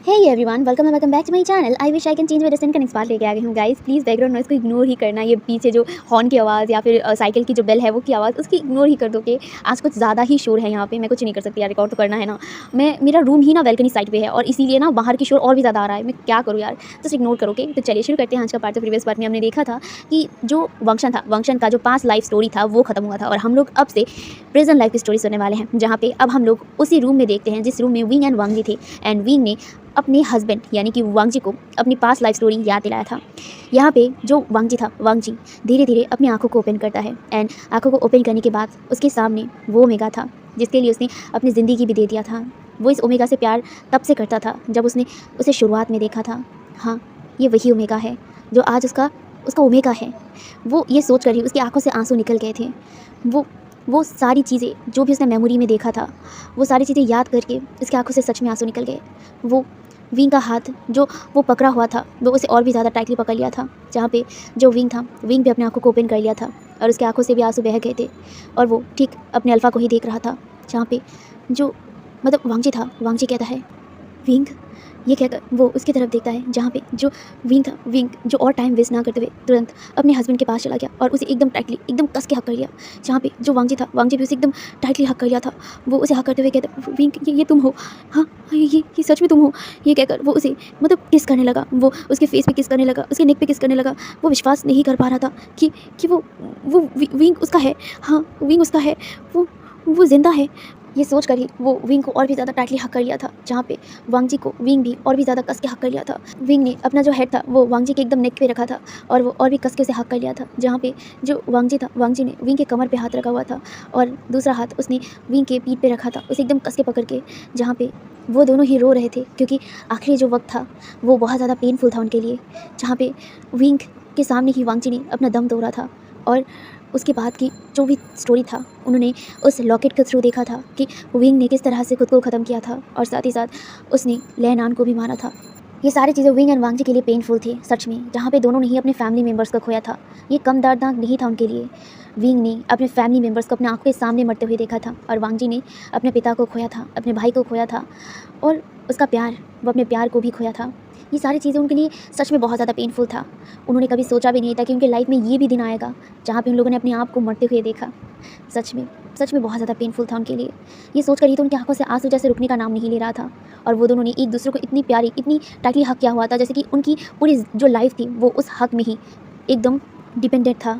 Hey everyone, welcome back to my channel. I wish I can change my destiny का next part लेके आ गई हूँ guys. Please background noise को ignore ही करना। ये पीछे जो हॉर्न की आवाज़ या फिर साइकिल की जो बेल है वो की आवाज़, उसकी इग्नोर ही कर दो कि आज कुछ ज़्यादा ही शोर है यहाँ पे। मैं कुछ नहीं कर सकती यार, रिकॉर्ड तो करना है ना। मेरा रूम ही ना बैल्कनी साइड पे है और इसीलिए ना बाहर की शोर और भी ज़्यादा आ रहा है। मैं क्या करूँ यार, जस्ट इग्नोर करोगे। तो चलिए शुरू करते हैं आज का पार्ट। तो प्रीवियस पार्ट में हमने देखा था कि जो वंशन का जो पास्ट लाइफ स्टोरी था वो खत्म हुआ था और हम लोग अब से प्रेजेंट लाइफ की स्टोरी सुनने वाले हैं, जहाँ पे अब हम लोग उसी रूम में देखते हैं जिस रूम में विंग एंड वांग जी थे। एंड विंग ने अपने हस्बैंड यानी कि वांग जी को अपनी पास्ट लाइफ स्टोरी याद दिलाया था। यहाँ पे जो वांग जी धीरे धीरे अपनी आंखों को ओपन करता है। एंड आंखों को ओपन करने के बाद उसके सामने वो ओमेगा था जिसके लिए उसने अपनी ज़िंदगी भी दे दिया था। वो इस ओमेगा से प्यार तब से करता था जब उसने उसे शुरुआत में देखा था। हाँ, ये वही ओमेगा है जो आज उसका ओमेगा है। वो ये सोच कर ही उसकी आंखों से आंसू निकल गए थे। वो सारी चीज़ें जो भी उसने मेमोरी में देखा था, वो सारी चीज़ें याद करके उसकी आंखों से सच में आंसू निकल गए। वो विंग का हाथ जो वो पकड़ा हुआ था वो उसे और भी ज़्यादा टाइटली पकड़ लिया था, जहाँ पे जो विंग था, विंग भी अपने आंखों को ओपन कर लिया था और उसकी आंखों से भी आंसू बह गए थे। और वो ठीक अपने अल्फ़ा को ही देख रहा था, जहाँ पे जो मतलब वांग जी था, वांग जी कहता है विंग, ये कहकर वो उसकी तरफ देखता है जहाँ पे जो विंग था, विंग जो और टाइम वेस्ट ना करते हुए तुरंत अपने हस्बैंड के पास चला गया और उसे एकदम टाइटली एकदम कस के हक कर लिया। जहाँ पे जो वांग जी था, वांग जी भी उसे एकदम टाइटली हक कर लिया था। वो उसे हक करते हुए कहता विंग, ये तुम हो, हाँ ये सच में तुम हो। ये कहकर वो उसे मतलब किस करने लगा, वो उसके फेस पे किस करने लगा, उसके नेक पे किस करने लगा। वो विश्वास नहीं कर पा रहा था कि वो विंग उसका है। हाँ, विंग उसका है, वो जिंदा है। ये सोच कर ही वो विंग को और भी ज़्यादा टाइटली हक कर लिया था, जहाँ पे वांग जी को विंग भी और भी ज़्यादा कस के हक कर लिया था। विंग ने अपना जो हेड था वो वांग जी के एकदम नेक पे रखा था और वो और भी कस के उसे हक कर लिया था, जहाँ पे जो वांग जी था, वांग जी ने विंग के कमर पे हाथ रखा हुआ था और दूसरा हाथ उसने विंग के पीठ पे रखा था, उसे एकदम कस के पकड़ के, जहाँ पे वो दोनों ही रो रहे थे क्योंकि आखिरी जो वक्त था वो बहुत ज़्यादा पेनफुल था उनके लिए, जहाँ पे विंग के सामने ही वांग जी ने अपना दम तोड़ा था। और उसके बाद की जो भी स्टोरी था, उन्होंने उस लॉकेट के थ्रू देखा था कि विंग ने किस तरह से खुद को ख़त्म किया था और साथ ही साथ उसने लेनान को भी मारा था। ये सारी चीज़ें विंग एंड वांग जी के लिए पेनफुल थी सच में, जहाँ पे दोनों ने ही अपने फैमिली मेम्बर्स को खोया था। ये कम दर्दनाक नहीं था उनके लिए। विंग ने अपने फैमिली मेम्बर्स को अपने आंखों के सामने मरते हुए देखा था और वांग जी ने अपने पिता को खोया था, अपने भाई को खोया था और उसका प्यार, वो अपने प्यार को भी खोया था। ये सारी चीज़ें उनके लिए सच में बहुत ज़्यादा पेनफुल था। उन्होंने कभी सोचा भी नहीं था कि उनके लाइफ में ये भी दिन आएगा जहाँ पे उन लोगों ने अपने आप को मरते हुए देखा। सच में बहुत ज़्यादा पेनफुल था उनके लिए। ये सोचकर ही तो उनकी आंखों से आंसू जैसे रुकने का नाम नहीं ले रहा था और वो दोनों ने एक दूसरे को इतनी प्यारी, इतनी टाइटली हक किया हुआ था जैसे कि उनकी पूरी जो लाइफ थी वो उस हक में ही एकदम डिपेंडेंट था।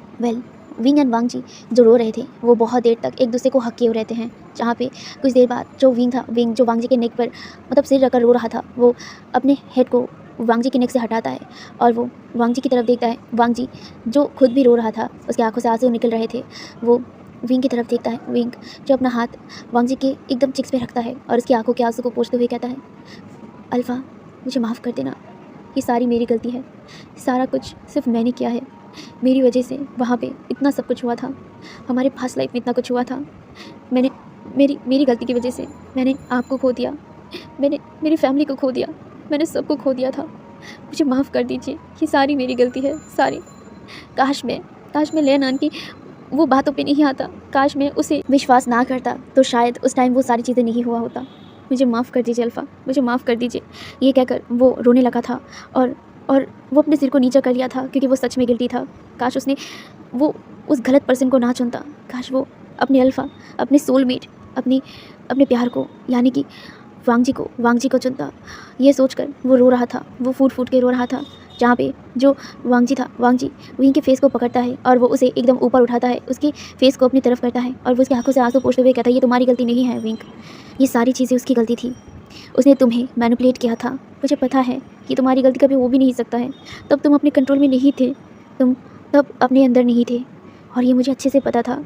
विंग एंड वांग जी जो रो रहे थे वो बहुत देर तक एक दूसरे को हक किए रहते हैं, जहाँ पे कुछ देर बाद जो विंग जो वांग जी के नेक पर मतलब सिर रखकर रो रहा था, वो अपने हेड को वांग जी के नेक से हटाता है और वो वांग जी की तरफ देखता है। वांग जी जो खुद भी रो रहा था, उसकी आंखों से आंसू निकल रहे थे, वो विंग की तरफ देखता है। विंग जो अपना हाथ वांग जी के एकदम चिक्स पे रखता है और उसकी आंखों के आंसू को पोंछते हुए कहता है अल्फ़ा, मुझे माफ़ कर देना, ये सारी मेरी गलती है, सारा कुछ सिर्फ मैंने किया है, मेरी वजह से वहाँ पे इतना सब कुछ हुआ था, हमारे पास्ट लाइफ में इतना कुछ हुआ था। मैंने मेरी गलती की वजह से मैंने आपको खो दिया, मैंने मेरी फैमिली को खो दिया, मैंने सबको खो दिया था, मुझे माफ़ कर दीजिए, ये सारी मेरी गलती है, सारी। काश मैं लेनान की वो बातों पे नहीं आता, काश मैं उसे विश्वास ना करता तो शायद उस टाइम वो सारी चीज़ें नहीं हुआ होता। मुझे माफ़ कर दीजिए अल्फ़ा, मुझे माफ़ कर दीजिए। ये कहकर वो रोने लगा था और वो अपने सिर को नीचा कर लिया था क्योंकि वो सच में गिल्टी था। काश उसने वो उस गलत पर्सन को ना चुनता, काश वो अपने अल्फ़ा, अपने सोलमेट, अपने प्यार को यानी कि वांग जी को चुनता। ये सोचकर वो रो रहा था, वो फूट के रो रहा था, जहाँ पे जो वांग जी था, वांग जी विंग के फेस को पकड़ता है और वो उसे एकदम ऊपर उठाता है, उसके फेस को अपनी तरफ करता है और वो उसकी आंखों से आंसू पोंछते हुए कहता है ये तुम्हारी गलती नहीं है विंग, ये सारी चीज़ें उसकी गलती थी, उसने तुम्हें मैनिपुलेट किया था। मुझे पता है कि तुम्हारी गलती कभी हो भी नहीं सकता है, तब तुम अपने कंट्रोल में नहीं थे, तुम तब अपने अंदर नहीं थे और ये मुझे अच्छे से पता था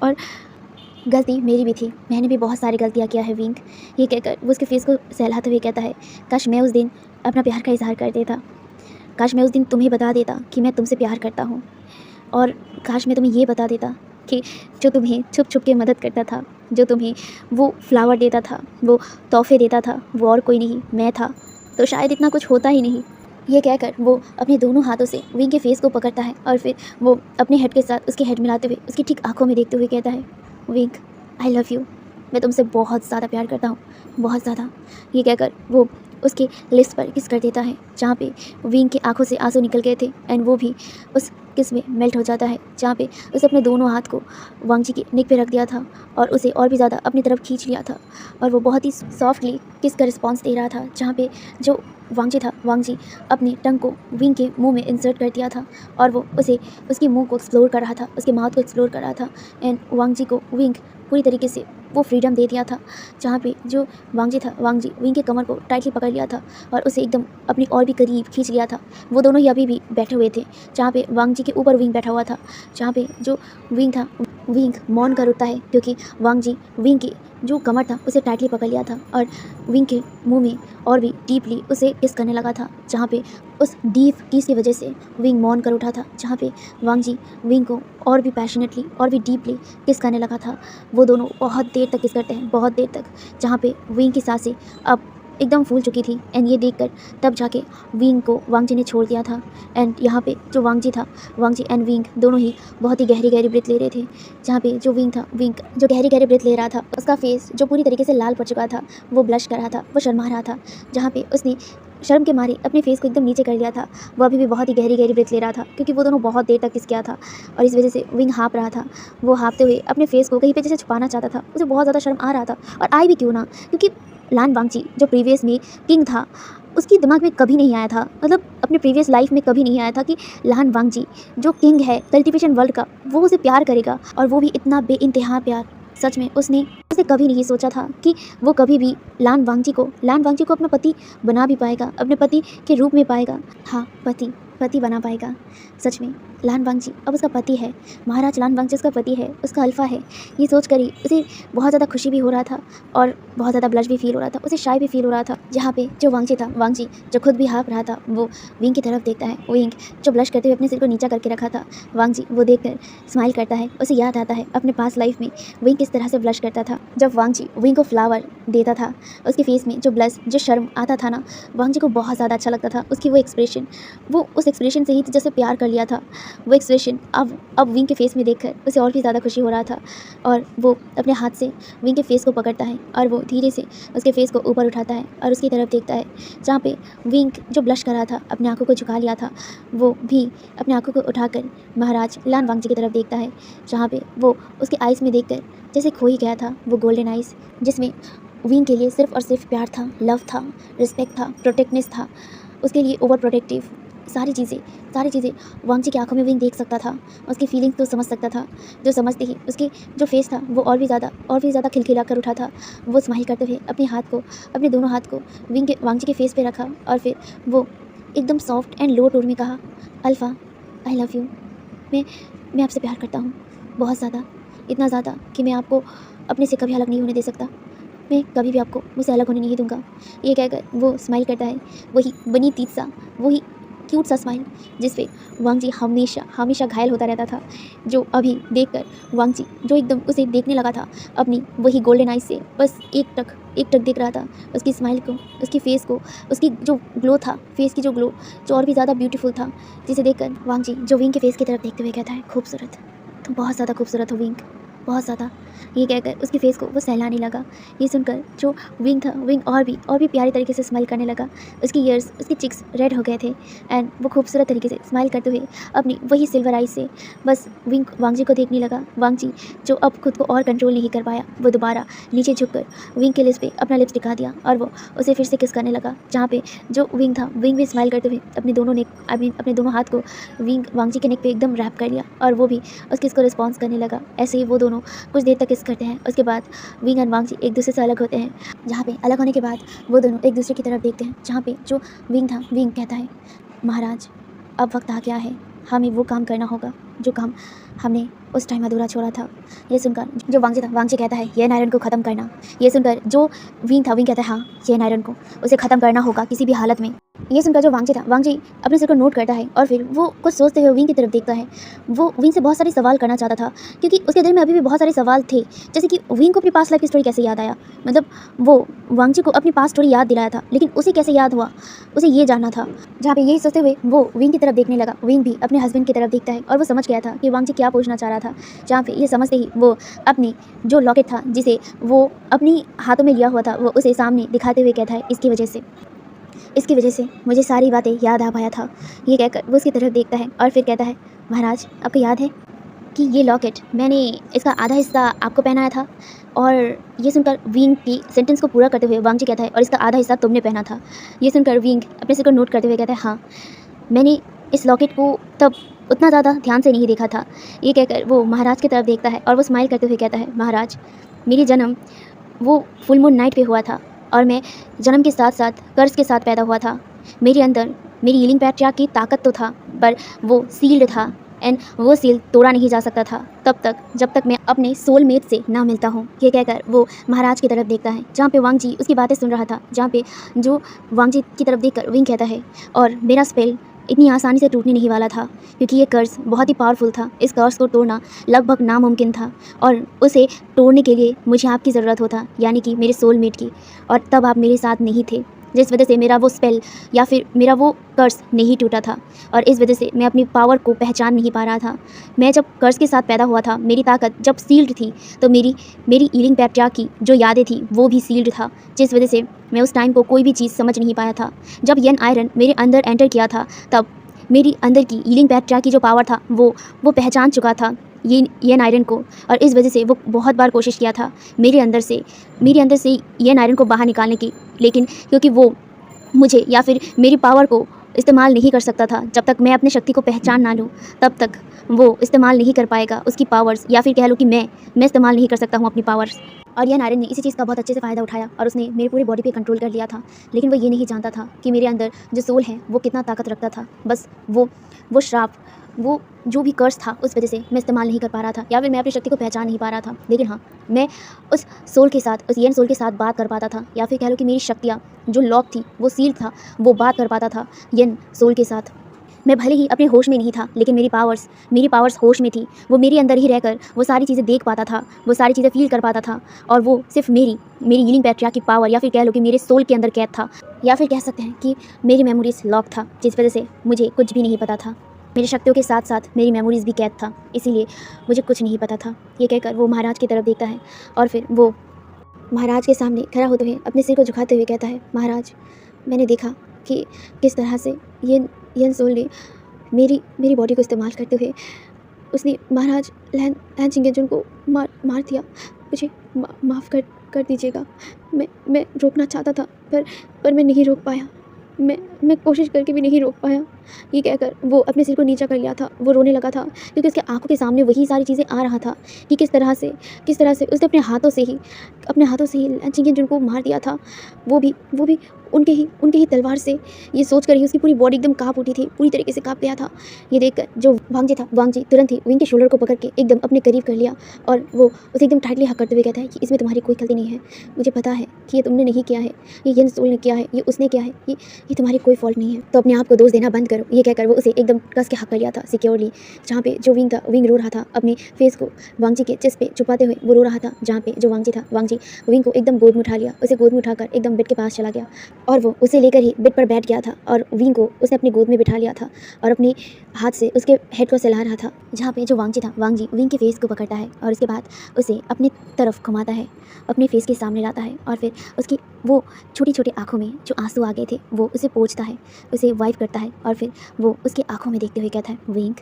और गलती मेरी भी थी, मैंने भी बहुत सारी गलतियाँ किया है विंग। ये कहकर वो उसके फेस को सहलाते हुए कहता है काश मैं उस दिन अपना प्यार का इजहार कर देता, काश मैं उस दिन तुम्हें बता देता कि मैं तुमसे प्यार करता हूँ और काश मैं तुम्हें ये बता देता कि जो तुम्हें छुप छुप के मदद करता था, जो तुम्हें वो फ्लावर देता था, वो तोहफे देता था, वो और कोई नहीं मैं था, तो शायद इतना कुछ होता ही नहीं। ये कहकर वो अपने दोनों हाथों से विंग के फेस को पकड़ता है और फिर वो अपने हेड के साथ उसके हेड मिलाते हुए उसकी ठीक आंखों में देखते हुए कहता है विंग, आई लव यू, मैं तुमसे बहुत ज़्यादा प्यार करता हूँ, बहुत ज़्यादा। ये कहकर वो उसके लिप्स पर किस कर देता है, जहाँ पे विंग की आंखों से आंसू निकल गए थे एंड वो भी उस किस में मेल्ट हो जाता है, जहाँ पे उसे अपने दोनों हाथ को वांग जी की नेक पे रख दिया था और उसे और भी ज़्यादा अपनी तरफ खींच लिया था और वो बहुत ही सॉफ्टली किस का रिस्पॉन्स दे रहा था, जहाँ पे जो वांग जी था, वांग जी अपनी टंग को विंग के मुंह में इंसर्ट कर दिया था और वो उसे उसके मुंह को एक्सप्लोर कर रहा था, उसके माउथ को एक्सप्लोर कर रहा था एंड वांग जी को विंग पूरी तरीके से वो फ्रीडम दे दिया था, जहाँ पे जो वांग जी था, वांग जी विंग के कमर को टाइटली पकड़ लिया था और उसे एकदम अपनी और भी करीब खींच लिया था। वो दोनों ही अभी भी बैठे हुए थे, जहाँ पे वांग जी के ऊपर विंग बैठा हुआ था, जहाँ पे जो विंग था, विंग मौन कर उठता है क्योंकि वांग जी विंग की जो कमर था उसे टाइटली पकड़ लिया था और विंग के मुंह में और भी डीपली उसे किस करने लगा था, जहाँ पे उस डीप किस की वजह से विंग मौन कर उठा था, जहाँ पे वांग जी विंग को और भी पैशनेटली और भी डीपली किस करने लगा था। वो दोनों बहुत देर तक किस करते हैं, बहुत देर तक, जहाँ पे विंग की सांसें अब एकदम फूल चुकी थी एंड ये देखकर तब जाके विंग को वांग जी ने छोड़ दिया था एंड यहाँ पे जो वांग जी था, वांग जी एंड विंग दोनों ही बहुत ही गहरी गहरी ब्रेथ ले रहे थे, जहाँ पे जो विंग था, विंग जो गहरी गहरी ब्रेथ ले रहा था उसका फेस जो पूरी तरीके से लाल पड़ चुका था, वो ब्लश कर रहा था, वो शर्मा रहा था, जहाँ पे उसने शर्म के मारे अपने फेस को एकदम नीचे कर लिया था। वो अभी भी बहुत ही गहरी गहरी ब्रेथ ले रहा था क्योंकि वो दोनों बहुत देर तक किस किया था और इस वजह से विंग हाँप रहा था। वो हाँपते हुए अपने फेस को कहीं पे जैसे छुपाना चाहता था, उसे बहुत ज़्यादा शर्म आ रहा था और आई भी क्यों ना, क्योंकि लान वांग जी जो प्रीवियस में किंग था उसकी दिमाग में कभी नहीं आया था, मतलब अपने प्रीवियस लाइफ में कभी नहीं आया था कि लान वांग जी जो किंग है कल्टिवेशन वर्ल्ड का, वो उसे प्यार करेगा और वो भी इतना बेइंतहा प्यार। सच में उसने कभी नहीं सोचा था कि वो कभी भी लान वांग जी को अपना पति बना भी पाएगा, अपने पति के रूप में पाएगा। हाँ, पति बना पाएगा। सच में लान वांग जी अब उसका पति है, महाराज लान वांग जी उसका पति है, उसका अल्फा है। ये सोच कर ही उसे बहुत ज़्यादा खुशी भी हो रहा था और बहुत ज़्यादा ब्लश भी फील हो रहा था, उसे शाय भी फील हो रहा था। जहाँ पे जो वांग जी था, वांग जी जो खुद भी हाँफ रहा था, वो विंग की तरफ देखता है। विंग जो ब्लश करते हुए अपने सिर को नीचा करके रखा था, वांग जी वो देख कर स्माइल करता है। उसे याद आता है अपने पास लाइफ में विंग किस तरह से ब्लश करता था। जब वांग जी विंग को फ्लावर देता था, उसके फेस में जो ब्लश जो शर्म आता था ना, वांग जी को बहुत ज़्यादा अच्छा लगता था। उसकी वो एक्सप्रेशन, वो उस एक्सप्रेशन से ही जैसे प्यार कर लिया था। वो एक्सप्रेशन अब विंग के फेस में देखकर उसे और भी ज़्यादा खुशी हो रहा था और वो अपने हाथ से विंग के फेस को पकड़ता है और वो धीरे से उसके फेस को ऊपर उठाता है और उसकी तरफ देखता है, जहाँ पे विंग जो ब्लश कर रहा था, अपने आंखों को झुका लिया था, वो भी अपने आंखों को उठाकर महाराज लान वांग जी की तरफ देखता है, जहाँ पे वो उसके आइज़ में देखकर जैसे खो ही गया था। वो गोल्डन आइज़ जिसमें विंग के लिए सिर्फ और सिर्फ प्यार था, लव था, रिस्पेक्ट था, प्रोटेक्टनेस था, उसके लिए ओवर प्रोटेक्टिव सारी चीज़ें वांग जी की आंखों में विंग देख सकता था, उसकी फीलिंग्स तो समझ सकता था। जो समझते ही उसकी जो फेस था वो और भी ज़्यादा खिलखिला कर उठा था। वो स्माइल करते हुए अपने दोनों हाथ को वांग जी के फेस पे रखा और फिर वो एकदम सॉफ्ट एंड लो टोन में कहा, अल्फ़ा आई लव यू, मैं आपसे प्यार करता हूँ बहुत ज़्यादा, इतना ज़्यादा कि मैं आपको अपने से कभी अलग नहीं होने दे सकता, मैं कभी भी आपको मुझसे अलग होने नहीं दूंगा। ये कहकर वो स्माइल करता है, वही बनी तीत सा, वही क्यूट सा स्माइल जिस पे वांग जी हमेशा घायल होता रहता था। जो अभी देखकर वांग जी जो एकदम उसे देखने लगा था अपनी वही गोल्डन आइज से, बस एक टक देख रहा था उसकी स्माइल को, उसकी फेस को, उसकी जो ग्लो था, फेस की जो ग्लो जो और भी ज़्यादा ब्यूटीफुल था, जिसे देखकर वांग जी जो विंग के फेस की तरफ देखते हुए कहता है, खूबसूरत, तुम बहुत ज़्यादा खूबसूरत हो विंग, बहुत ज़्यादा। ये कहकर उसके फेस को वो सहलाने लगा। ये सुनकर जो विंग था, विंग और भी प्यारी तरीके से स्माइल करने लगा। उसकी ईयर्स, उसके चिक्स रेड हो गए थे एंड वो खूबसूरत तरीके से स्माइल करते हुए अपनी वही सिल्वर आइज से बस वांग जी को देखने लगा। वांग जी जो अब खुद को और कंट्रोल नहीं कर पाया, वो दोबारा नीचे झुककर विंग के लिप्स पे अपना लिप्स टिका दिया और वो उसे फिर से किस करने लगा, जहाँ पे जो विंग था, विंग भी स्माइल करते हुए अपने दोनों हाथ को वांग जी के नेक पे एकदम रैप कर लिया और वो भी उस किस को रिस्पॉन्स करने लगा। ऐसे ही वो दोनों कुछ देर तक किस करते हैं। उसके बाद विंग और वांग जी एक दूसरे से अलग होते हैं, जहाँ पे अलग होने के बाद वो दोनों एक दूसरे की तरफ देखते हैं, जहाँ पे जो विंग था, विंग कहता है, महाराज अब वक्त आ गया है, हमें वो काम करना होगा जो काम हमने उस टाइम अधूरा छोड़ा था। ये सुनकर जो वांग जी कहता है, ये नायरन को ख़त्म करना। ये सुनकर जो विंग कहता है, हाँ ये नायरन को उसे ख़त्म करना होगा किसी भी हालत में। ये सुनकर जो वांग जी अपने सिर को नोट करता है और फिर वो कुछ सोचते हुए विंग की तरफ देखता है। वो विंग से बहुत सारे सवाल करना चाहता था क्योंकि उसके दिल में अभी भी बहुत सारे सवाल थे, जैसे कि विंग को अपनी पास्ट लाइफ की स्टोरी कैसे याद आया, मतलब वो वांग जी को अपनी पास्ट स्टोरी याद दिलाया था, लेकिन उसे कैसे याद हुआ, उसे ये जानना था। जहाँ पे यही सोचते हुए वो विंग की तरफ देखने लगा। विंग भी अपने हस्बैंड की तरफ देखता है और वो समझ गया था कि वांग जी क्या पूछना चाह रहा था। जहाँ पे ये समझते ही वो अपनी जो लॉकेट था, जिसे वो अपनी हाथों में लिया हुआ था, वो उसे सामने दिखाते हुए कहता है, इसकी वजह से इसकी वजह से मुझे सारी बातें याद आ पाया था। ये कहकर वो उसकी तरफ देखता है और फिर कहता है, महाराज आपको याद है कि ये लॉकेट मैंने इसका आधा हिस्सा आपको पहनाया था। और ये सुनकर विंग की सेंटेंस को पूरा करते हुए वांगजी कहता है, और इसका आधा हिस्सा तुमने पहना था। ये सुनकर विंग अपने सिर को नोट करते हुए कहता है, हाँ मैंने इस लॉकेट को तब उतना ज़्यादा ध्यान से नहीं देखा था। ये कहकर वो महाराज की तरफ देखता है और वो स्माइल करते हुए कहता है, महाराज मेरी जन्म वो फुल मून नाइट पे हुआ था और मैं जन्म के साथ साथ कर्ज के साथ पैदा हुआ था। मेरे अंदर मेरी हीलिंग पैट्रियार्क की ताकत तो था, पर वो सील्ड था एंड वो सील तोड़ा नहीं जा सकता था तब तक जब तक मैं अपने सोलमेट से ना मिलता हूँ। ये कहकर वो महाराज की तरफ देखता है जहाँ पे वांगजी उसकी बातें सुन रहा था, जहाँ पे जो वांगजी की तरफ देखकर विंग कहता है, और मेरा स्पेल इतनी आसानी से टूटने नहीं वाला था क्योंकि ये कर्ज बहुत ही पावरफुल था। इस कर्ज को तोड़ना लगभग नामुमकिन था और उसे तोड़ने के लिए मुझे आपकी ज़रूरत होता, यानी कि मेरे सोलमेट की। और तब आप मेरे साथ नहीं थे, जिस वजह से मेरा वो स्पेल या फिर मेरा वो कर्ज नहीं टूटा था और इस वजह से मैं अपनी पावर को पहचान नहीं पा रहा था। मैं जब कर्ज के साथ पैदा हुआ था, मेरी ताकत जब सील्ड थी तो मेरी हीलिंग पैट्रियार्क की जो यादें थी वो भी सील्ड था, जिस वजह से मैं उस टाइम को कोई भी चीज़ समझ नहीं पाया था। जब यन आयरन मेरे अंदर एंटर किया था तब मेरी अंदर की हीलिंग पैट्रियार्क की जो पावर था वो पहचान चुका था यन आयरन को, और इस वजह से वो बहुत बार कोशिश किया था मेरे अंदर से यन आयरन को बाहर निकालने की, लेकिन क्योंकि वो मुझे या फिर मेरी पावर को इस्तेमाल नहीं कर सकता था, जब तक मैं अपनी शक्ति को पहचान ना लूँ तब तक वो इस्तेमाल नहीं कर पाएगा उसकी पावर्स, या फिर कह लो कि मैं इस्तेमाल नहीं कर सकता हूँ अपनी पावर्स। और यन आयरन ने इसी चीज़ का बहुत अच्छे से फ़ायदा उठाया और उसने मेरी पूरी बॉडी पे कंट्रोल कर लिया था, लेकिन वो ये नहीं जानता था कि मेरे अंदर जो सोल है वो कितना ताकत रखता था। बस वो श्राप, वो जो भी कर्ज था उस वजह से मैं इस्तेमाल नहीं कर पा रहा था या फिर मैं अपनी शक्ति को पहचान नहीं पा रहा था। लेकिन हाँ, मैं उस सोल के साथ, उस यन सोल के साथ बात कर पाता था, या फिर कह लो कि मेरी शक्तियाँ जो लॉक थी वो सील था, वो बात कर पाता था यन सोल के साथ। मैं भले ही अपने होश में नहीं था, लेकिन मेरी पावर्स होश में थी। वो मेरे अंदर ही रहकर वो सारी चीज़ें देख पाता था, वो सारी चीज़ें फील कर पाता था, और वो सिर्फ मेरी हीलिंग पैट्रियार्क की पावर, या फिर कह लो कि मेरे सोल के अंदर कैद था, या फिर कह सकते हैं कि मेरी मेमोरीज लॉक था, जिस वजह से मुझे कुछ भी नहीं पता था। मेरी शक्तियों के साथ साथ मेरी मेमोरीज़ भी कैद था, इसीलिए मुझे कुछ नहीं पता था। ये कहकर वो महाराज की तरफ देखता है और फिर वो महाराज के सामने खड़ा होते हुए अपने सिर को झुकाते हुए कहता है, महाराज मैंने देखा कि किस तरह से यन सोल ने मेरी बॉडी को इस्तेमाल करते हुए उसने महाराज लैन चिंगेंजुन को मार दिया। मुझे माफ़ कर दीजिएगा। मैं रोकना चाहता था पर मैं नहीं रोक पाया। मैं कोशिश करके भी नहीं रोक पाया। ये कहकर वो अपने सिर को नीचा कर लिया था, वो रोने लगा था क्योंकि उसके आंखों के सामने वही सारी चीज़ें आ रहा था कि किस तरह से उसने अपने हाथों से ही लैन चिंगेंजुन को मार दिया था, वो भी उनके ही तलवार से। ये सोच कर ही उसकी पूरी बॉडी एकदम काँप उठी थी, पूरी तरीके से काँप गया था। ये देखकर जो वांगजी तुरंत ही विंग के शोल्डर को पकड़ के एकदम अपने करीब कर लिया और वो उसे एकदम टाइटली हक करते हुए कहता है कि इसमें तुम्हारी कोई गलती नहीं है। मुझे पता है कि ये तुमने नहीं किया है, ये यन सोल ने किया है, ये उसने किया है, ये तुम्हारी कोई फॉल्ट नहीं है, तो अपने आप को दोष देना बंद करो। ये कहकर वो उसे एकदम कस के हक कर लिया था सिक्योरली। जहाँ पे जो विंग रो रहा था, अपने फेस को वांगजी के चेस्ट पे छुपाते हुए वो रो रहा था। जहाँ पे जो वांगजी विंग को एकदम गोद में उठा लिया, उसे गोद में उठाकर एकदम बेड के पास चला गया और वो उसे लेकर ही बेड पर बैठ गया था और विंग को उसने अपनी गोद में बिठा लिया था और अपने हाथ से उसके हेड को सहला रहा था। जहाँ पे जो वांगजी विंग के फेस को पकड़ता है और उसके बाद उसे अपनी तरफ घुमाता है, अपने फेस के सामने लाता है और फिर उसकी वो छोटी आंखों में जो आंसू आ गए थे वो उसे पोंछता है, उसे वाइप करता है और फिर वो उसकी आंखों में देखते हुए कहता है, विंग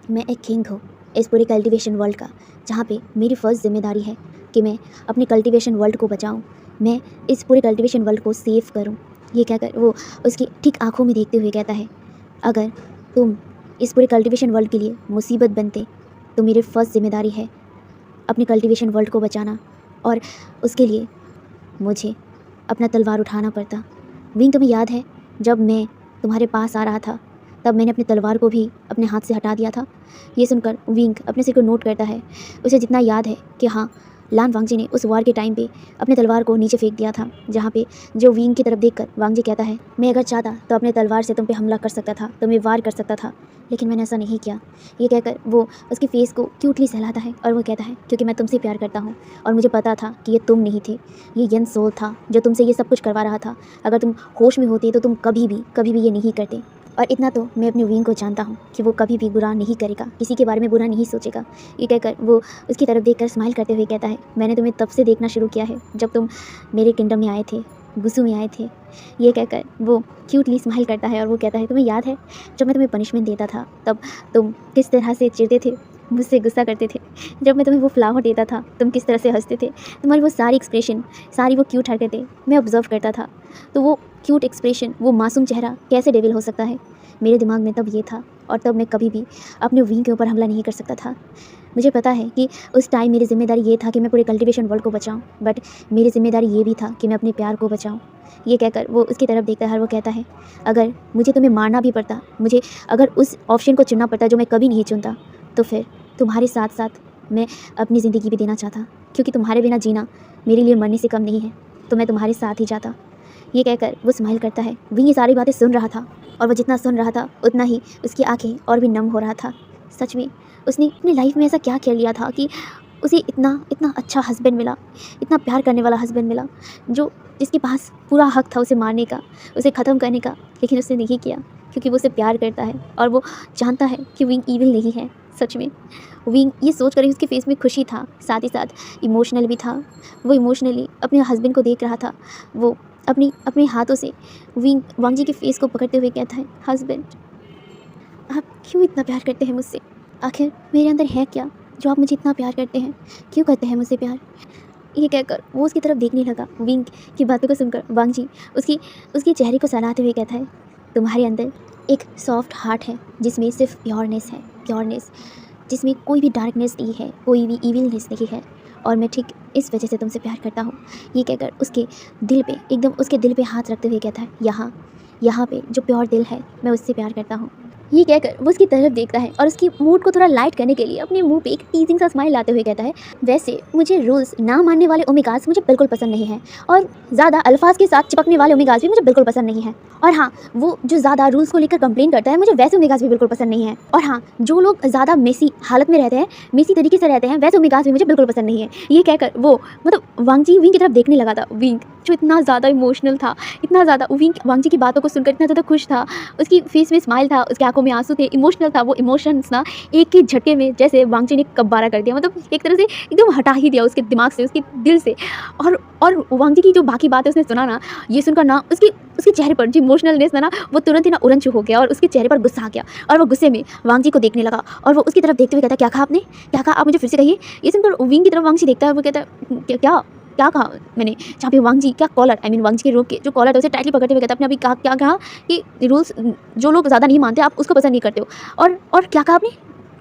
मैं एक किंग हूँ इस पूरे कल्टीवेशन वर्ल्ड का, जहाँ पे मेरी फ़र्स्ट जिम्मेदारी है कि मैं अपने कल्टीवेशन वर्ल्ड को बचाऊँ, मैं इस पूरे कल्टीवेशन वर्ल्ड को सेव करूँ। ये कहकर वो उसकी ठीक आंखों में देखते हुए कहता है, अगर तुम इस पूरे कल्टीवेशन वर्ल्ड के लिए मुसीबत बनते तो मेरी फ़र्स्ट जिम्मेदारी है अपने कल्टीवेशन वर्ल्ड को बचाना, और उसके लिए मुझे अपना तलवार उठाना पड़ता। विंग तुम्हें याद है जब मैं तुम्हारे पास आ रहा था तब मैंने अपनी तलवार को भी अपने हाथ से हटा दिया था। ये सुनकर विंग अपने सिर को नोट करता है। उसे जितना याद है कि हाँ, लान वांगजी ने उस वार के टाइम पे अपने तलवार को नीचे फेंक दिया था, जहाँ पे जो विंग की तरफ देखकर वांगजी कहता है, मैं अगर चाहता तो अपने तलवार से तुम पे हमला कर सकता था, तुम्हें वार कर सकता था, लेकिन मैंने ऐसा नहीं किया। ये कहकर वो उसकी फेस को क्यूटली सहलाता है और वो कहता है, क्योंकि मैं तुमसे प्यार करता हूँ और मुझे पता था कि ये तुम नहीं थे, ये यन सोल था जो तुमसे ये सब कुछ करवा रहा था। अगर तुम होश में होते तो तुम कभी भी ये नहीं करते। और इतना तो मैं अपने विंग को जानता हूँ कि वो कभी भी बुरा नहीं करेगा, किसी के बारे में बुरा नहीं सोचेगा। ये कहकर वो उसकी तरफ देखकर स्माइल करते हुए कहता है, मैंने तुम्हें तब से देखना शुरू किया है जब तुम मेरे किंगडम में आए थे, गुस्से में आए थे। ये कहकर वो क्यूटली स्माइल करता है और वो कहता है, तुम्हें याद है जब मैं तुम्हें पनिशमेंट देता था तब तुम किस तरह से चिढ़ते थे, मुझसे गुस्सा करते थे। जब मैं तुम्हें वो फ्लावर देता था तुम किस तरह से हंसते थे। तुम्हारी वो सारी एक्सप्रेशन, सारी वो क्यूट हरकतें मैं ऑब्जर्व करता था। तो वो क्यूट एक्सप्रेशन, वो मासूम चेहरा कैसे डेविल हो सकता है। मेरे दिमाग में तब ये था और तब मैं कभी भी अपने विंग के ऊपर हमला नहीं कर सकता था। मुझे पता है कि उस टाइम मेरी ज़िम्मेदारी ये था कि मैं पूरे कल्टिवेशन वर्ल्ड को बचाऊं, बट मेरी ज़िम्मेदारी ये भी था कि मैं अपने प्यार को बचाऊं। ये कहकर वो उसकी तरफ देखता है और वो कहता है, अगर मुझे तुम्हें मारना भी पड़ता, मुझे अगर उस ऑप्शन को चुनना पड़ता जो मैं कभी नहीं चुनता, तो फिर तुम्हारे साथ साथ मैं अपनी ज़िंदगी भी देना चाहता, क्योंकि तुम्हारे बिना जीना मेरे लिए मरने से कम नहीं है, तो मैं तुम्हारे साथ ही जाता। ये कहकर वो स्माइल करता है। विंग ये सारी बातें सुन रहा था और वो जितना सुन रहा था उतना ही उसकी आंखें और भी नम हो रहा था। सच में उसने अपनी लाइफ में ऐसा क्या कर लिया था कि उसे इतना इतना अच्छा हस्बैंड मिला, इतना प्यार करने वाला हस्बैंड मिला, जो जिसके पास पूरा हक था उसे मारने का, उसे ख़त्म करने का, लेकिन उसने नहीं किया क्योंकि वो उसे प्यार करता है और वो जानता है कि विंग ईविल नहीं है। सच में विंग ये सोच कर ही उसके फेस में खुशी था, साथ ही साथ इमोशनल भी था। वो इमोशनली अपने हस्बैंड को देख रहा था। वो अपनी अपने हाथों से वांग जी के फेस को पकड़ते हुए कहता है, हस्बैंड आप क्यों इतना प्यार करते हैं मुझसे? आखिर मेरे अंदर है क्या जो आप मुझे इतना प्यार करते हैं? क्यों करते हैं मुझसे प्यार? ये कहकर वो उसकी तरफ देखने लगा। विंग की बातों को सुनकर वांग जी उसके चेहरे को सहलाते हुए कहता है, तुम्हारे अंदर एक सॉफ्ट हार्ट है जिसमें सिर्फ प्योरनेस है, प्योरनेस जिसमें कोई भी डार्कनेस नहीं है, कोई भी इविलनेस नहीं है, और मैं ठीक इस वजह से तुमसे प्यार करता हूँ। ये कहकर उसके दिल पे हाथ रखते हुए कहता है, यहाँ पे जो प्योर दिल है मैं उससे प्यार करता हूँ। ये कहकर वो उसकी तरफ देखता है और उसकी मूड को थोड़ा लाइट करने के लिए अपने मुंह पे एक टीजिंग सा स्माइल लाते हुए कहता है, वैसे मुझे रूल्स ना मानने वाले ओमेगास मुझे बिल्कुल पसंद नहीं है, और ज़्यादा अल्फाज के साथ चिपकने वाले ओमेगास भी मुझे बिल्कुल पसंद नहीं है। और हाँ, वो जो ज़्यादा रूल्स को लेकर कंप्लेन करता है, मुझे वैसे ओमेगास भी बिल्कुल पसंद नहीं है। और हाँ, जो लोग ज़्यादा मेसी हालत में रहते हैं, मेसी तरीके से रहते हैं, वैसे ओमेगास भी मुझे बिल्कुल पसंद नहीं है। ये कहकर वो वांग जी विंग की तरफ देखने लगा था। विंग जो इतना ज़्यादा इमोशनल था, इतना ज़्यादा वांग जी की बातों को सुनकर इतना ज़्यादा खुश था, उसकी फेस में स्माइल था, उसकी आंखों में आंसू थे, इमोशनल था। वो इमोशंस ना एक ही झटके में जैसे वांग जी ने कब्बारा कर दिया, एक तरह से एकदम हटा ही दिया उसके दिमाग से, उसके दिल से। और वांग जी की जो बाकी बातें उसने सुना ना, ये सुनकर ना उसके चेहरे पर जो इमोशनलनेस था ना, वो तुरंत ही ना उड़न छू हो गया और उसके चेहरे पर गुस्सा आ गया, और वो गुस्से में वांग जी को देखने लगा और वो उसकी तरफ देखते हुए कहता, क्या कहा आपने? क्या कहा? आप मुझे फिर से कहिए। ये सुनकर विंग की तरफ वांग जी देखता है, वो कहता है, क्या कहा मैंने? जहाँ पे वांग जी का कॉलर, वांग जी के रोक के जो कॉलर है उसे टाइटली पकड़ते हुए कहता, अपने अभी क्या कहा कि रूल्स जो लोग ज़्यादा नहीं मानते आप उसको पसंद नहीं करते हो, और क्या कहा आपने?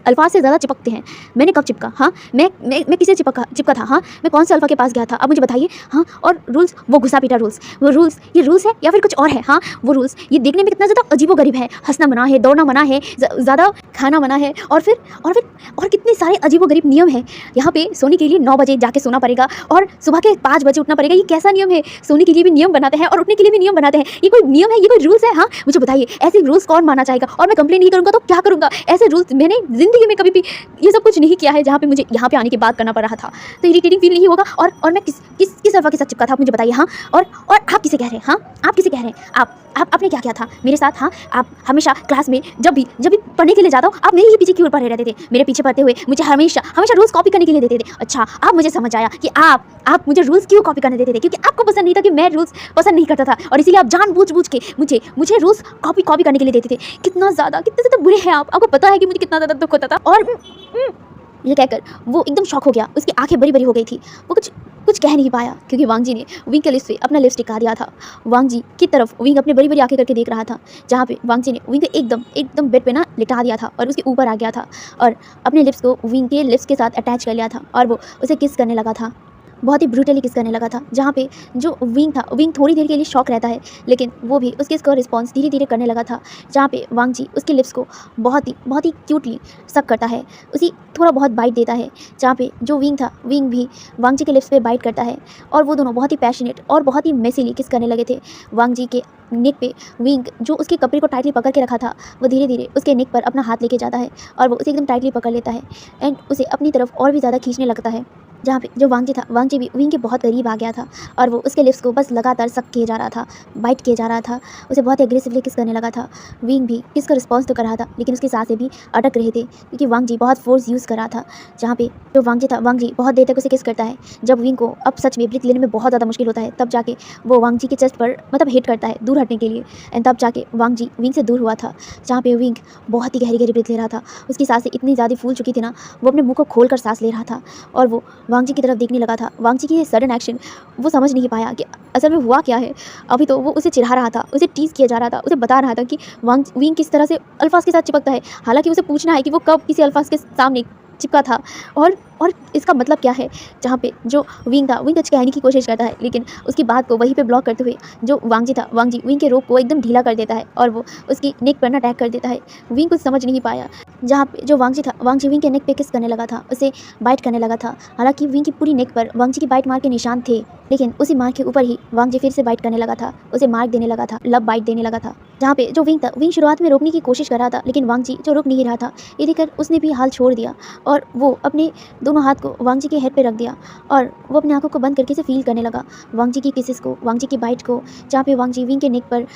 अल्फाज से ज़्यादा चिपकते हैं। मैंने कब चिपका? हाँ, मैं किससे चिपका था? हाँ, मैं कौन से अल्फा के पास गया था? आप मुझे बताइए। हाँ, और रूल्स, वो घुसा पीटा रूल्स, वो रूल्स, ये रूल्स है या फिर कुछ और है? हाँ, वो रूल्स ये देखने में कितना ज़्यादा अजीबोगरीब है। हंसना मना है, दौड़ना मना है, ज़्यादा खाना मना है, और कितने सारे अजीबोगरीब नियम है। यहाँ पे सोने के लिए 9 बजे जाके सोना पड़ेगा और सुबह के 5 बजे उठना पड़ेगा। ये कैसा नियम है? सोने के लिए भी नियम बनाते हैं और उठने के लिए भी नियम बनाते हैं। ये कोई नियम है? ये कोई रूल्स है? हाँ, मुझे बताइए, ऐसे रूल्स कौन मानना चाहेगा? और मैं कंप्लेन नहीं करूँगा तो क्या करूँगा? ऐसे रूल्स मैंने ज़िंदगी में कभी भी ये सब कुछ नहीं किया है जहाँ पे मुझे यहाँ पे आने की बात करना पड़ रहा था। तो इरिटेटिंग फील नहीं होगा? और मैं किस अल्फा के साथ चिपका था, आप मुझे बताइए। हाँ, और आप किसे कह रहे हैं? हाँ, आप किसे कह रहे हैं? आपने क्या किया था मेरे साथ? हाँ, आप हमेशा क्लास में जब भी पढ़ने के लिए जाता हूँ आप मेरे ही पीछे क्यों पड़े रहते थे? मेरे पीछे पड़ते हुए मुझे हमेशा रूल्स कॉपी करने के लिए देते थे। अच्छा, अब मुझे समझ आया कि आप मुझे रूल्स क्यों कॉपी करने देते थे, क्योंकि आपको पसंद नहीं था कि मैं रूल्स पसंद नहीं करता था, और इसीलिए आप जानबूझ के मुझे रूल्स कॉपी करने के लिए देते थे। कितने ज़्यादा बुरे हैं आप। आपको पता है कि मुझे कितना ज़्यादा दुख होता था। और ये कहकर वो एकदम शॉक हो गया, उसकी आंखें बड़ी बड़ी हो गई थी। वो कुछ कह नहीं पाया क्योंकि वांग जी ने विंग के लिप्स पे अपना लिप्स टिका दिया था। वांग जी की तरफ विंग अपनी बड़ी बड़ी आंखें करके देख रहा था, जहाँ पे वांग जी ने विंग को एकदम बेड पे ना लिटा दिया था और उसके ऊपर आ गया था और अपने लिप्स को विंग के लिप्स के साथ अटैच कर लिया था और वो उसे किस करने लगा था, बहुत ही ब्रूटली किस करने लगा था। जहाँ पे जो विंग था, विंग थोड़ी देर के लिए शॉक रहता है, लेकिन वो भी उस किस का रिस्पॉन्स धीरे धीरे करने लगा था। जहाँ पे वांग जी उसके लिप्स को बहुत ही क्यूटली सक करता है, उसी थोड़ा बहुत बाइट देता है। जहाँ पे जो विंग था, विंग भी वांग जी के लिप्स पे बाइट करता है और वो दोनों बहुत ही पैशनेट और बहुत ही मेसिली किस करने लगे थे। वांग जी के नेक पे विंग जो उसके कपड़े को टाइटली पकड़ के रखा था, वो धीरे धीरे उसके नेक पर अपना हाथ लेके जाता है और वो उसे एकदम टाइटली पकड़ लेता है एंड उसे अपनी तरफ और भी ज़्यादा खींचने लगता है। जहाँ पे जो वांग जी था, वांग जी भी विंग के बहुत करीब आ गया था और वो उसके लिप्स को बस लगातार सक किए जा रहा था, बाइट किए जा रहा था, उसे बहुत एग्रेसिवली किस करने लगा था। विंग भी किस का रिस्पॉन्स तो कर रहा था, लेकिन उसकी सांसें भी अटक रही थी क्योंकि वांग जी बहुत फोर्स यूज़ कर रहा था। जहाँ पे जो वांग जी था, वांग जी बहुत देर तक उसे किस करता है। जब विंग को अब सच में ब्रीथ लेने में बहुत ज़्यादा मुश्किल होता है, तब जाके वो वांग जी के चेस्ट पर मतलब हिट करता है दूर हटने के लिए, एंड तब जाके वांग जी विंग से दूर हुआ था। जहाँ पे विंग बहुत ही गहरी गहरी ब्रीथ ले रहा था, उसकी सांसें इतनी ज़्यादा फूल चुकी थी ना, वो अपने मुंह को खोल कर सांस ले रहा था और वो वांग जी की तरफ देखने लगा था। वांग जी की ये सडन एक्शन वो समझ नहीं पाया कि असल में हुआ क्या है। अभी तो वो उसे चिढ़ा रहा था, उसे टीज़ किया जा रहा था, उसे बता रहा था कि विंग किस तरह से अल्फाज के साथ चिपकता है। हालांकि उसे पूछना है कि वो कब किसी अल्फाज के सामने चिपका था और इसका मतलब क्या है। जहाँ पे जो विंग था, विंग कुछ कहने की कोशिश करता है, लेकिन उसकी बात को वहीं पे ब्लॉक करते हुए जो वांग जी था, वांग जी विंग के रोप को एकदम ढीला कर देता है और वो उसकी नेक पर ना अटैक कर देता है। विंग कुछ समझ नहीं पाया। जहाँ पे जो वांग जी था, वांग जी विंग के नेक पे किस करने लगा था, उसे बाइट करने लगा था। हालांकि विंग की पूरी नेक पर वांग जी की बाइट मार के निशान थे, लेकिन उसी मार के ऊपर ही वांग जी फिर से बाइट करने लगा था, उसे मार्क देने लगा था, लब बाइट देने लगा था। जहाँ पे जो विंग था, विंग शुरुआत में रोकने की कोशिश कर रहा था, लेकिन वांग जी जो रुक नहीं रहा था, ये देखकर उसने भी हाल छोड़ दिया और वो अपने दोनों हाथ को वांग जी के हेड पे रख दिया और वो अपनी आंखों को बंद करके इसे फील करने लगा, वांग जी की किसेस को, वांग जी की बाइट को। जहाँ पे वांग जी विंग के नेक पर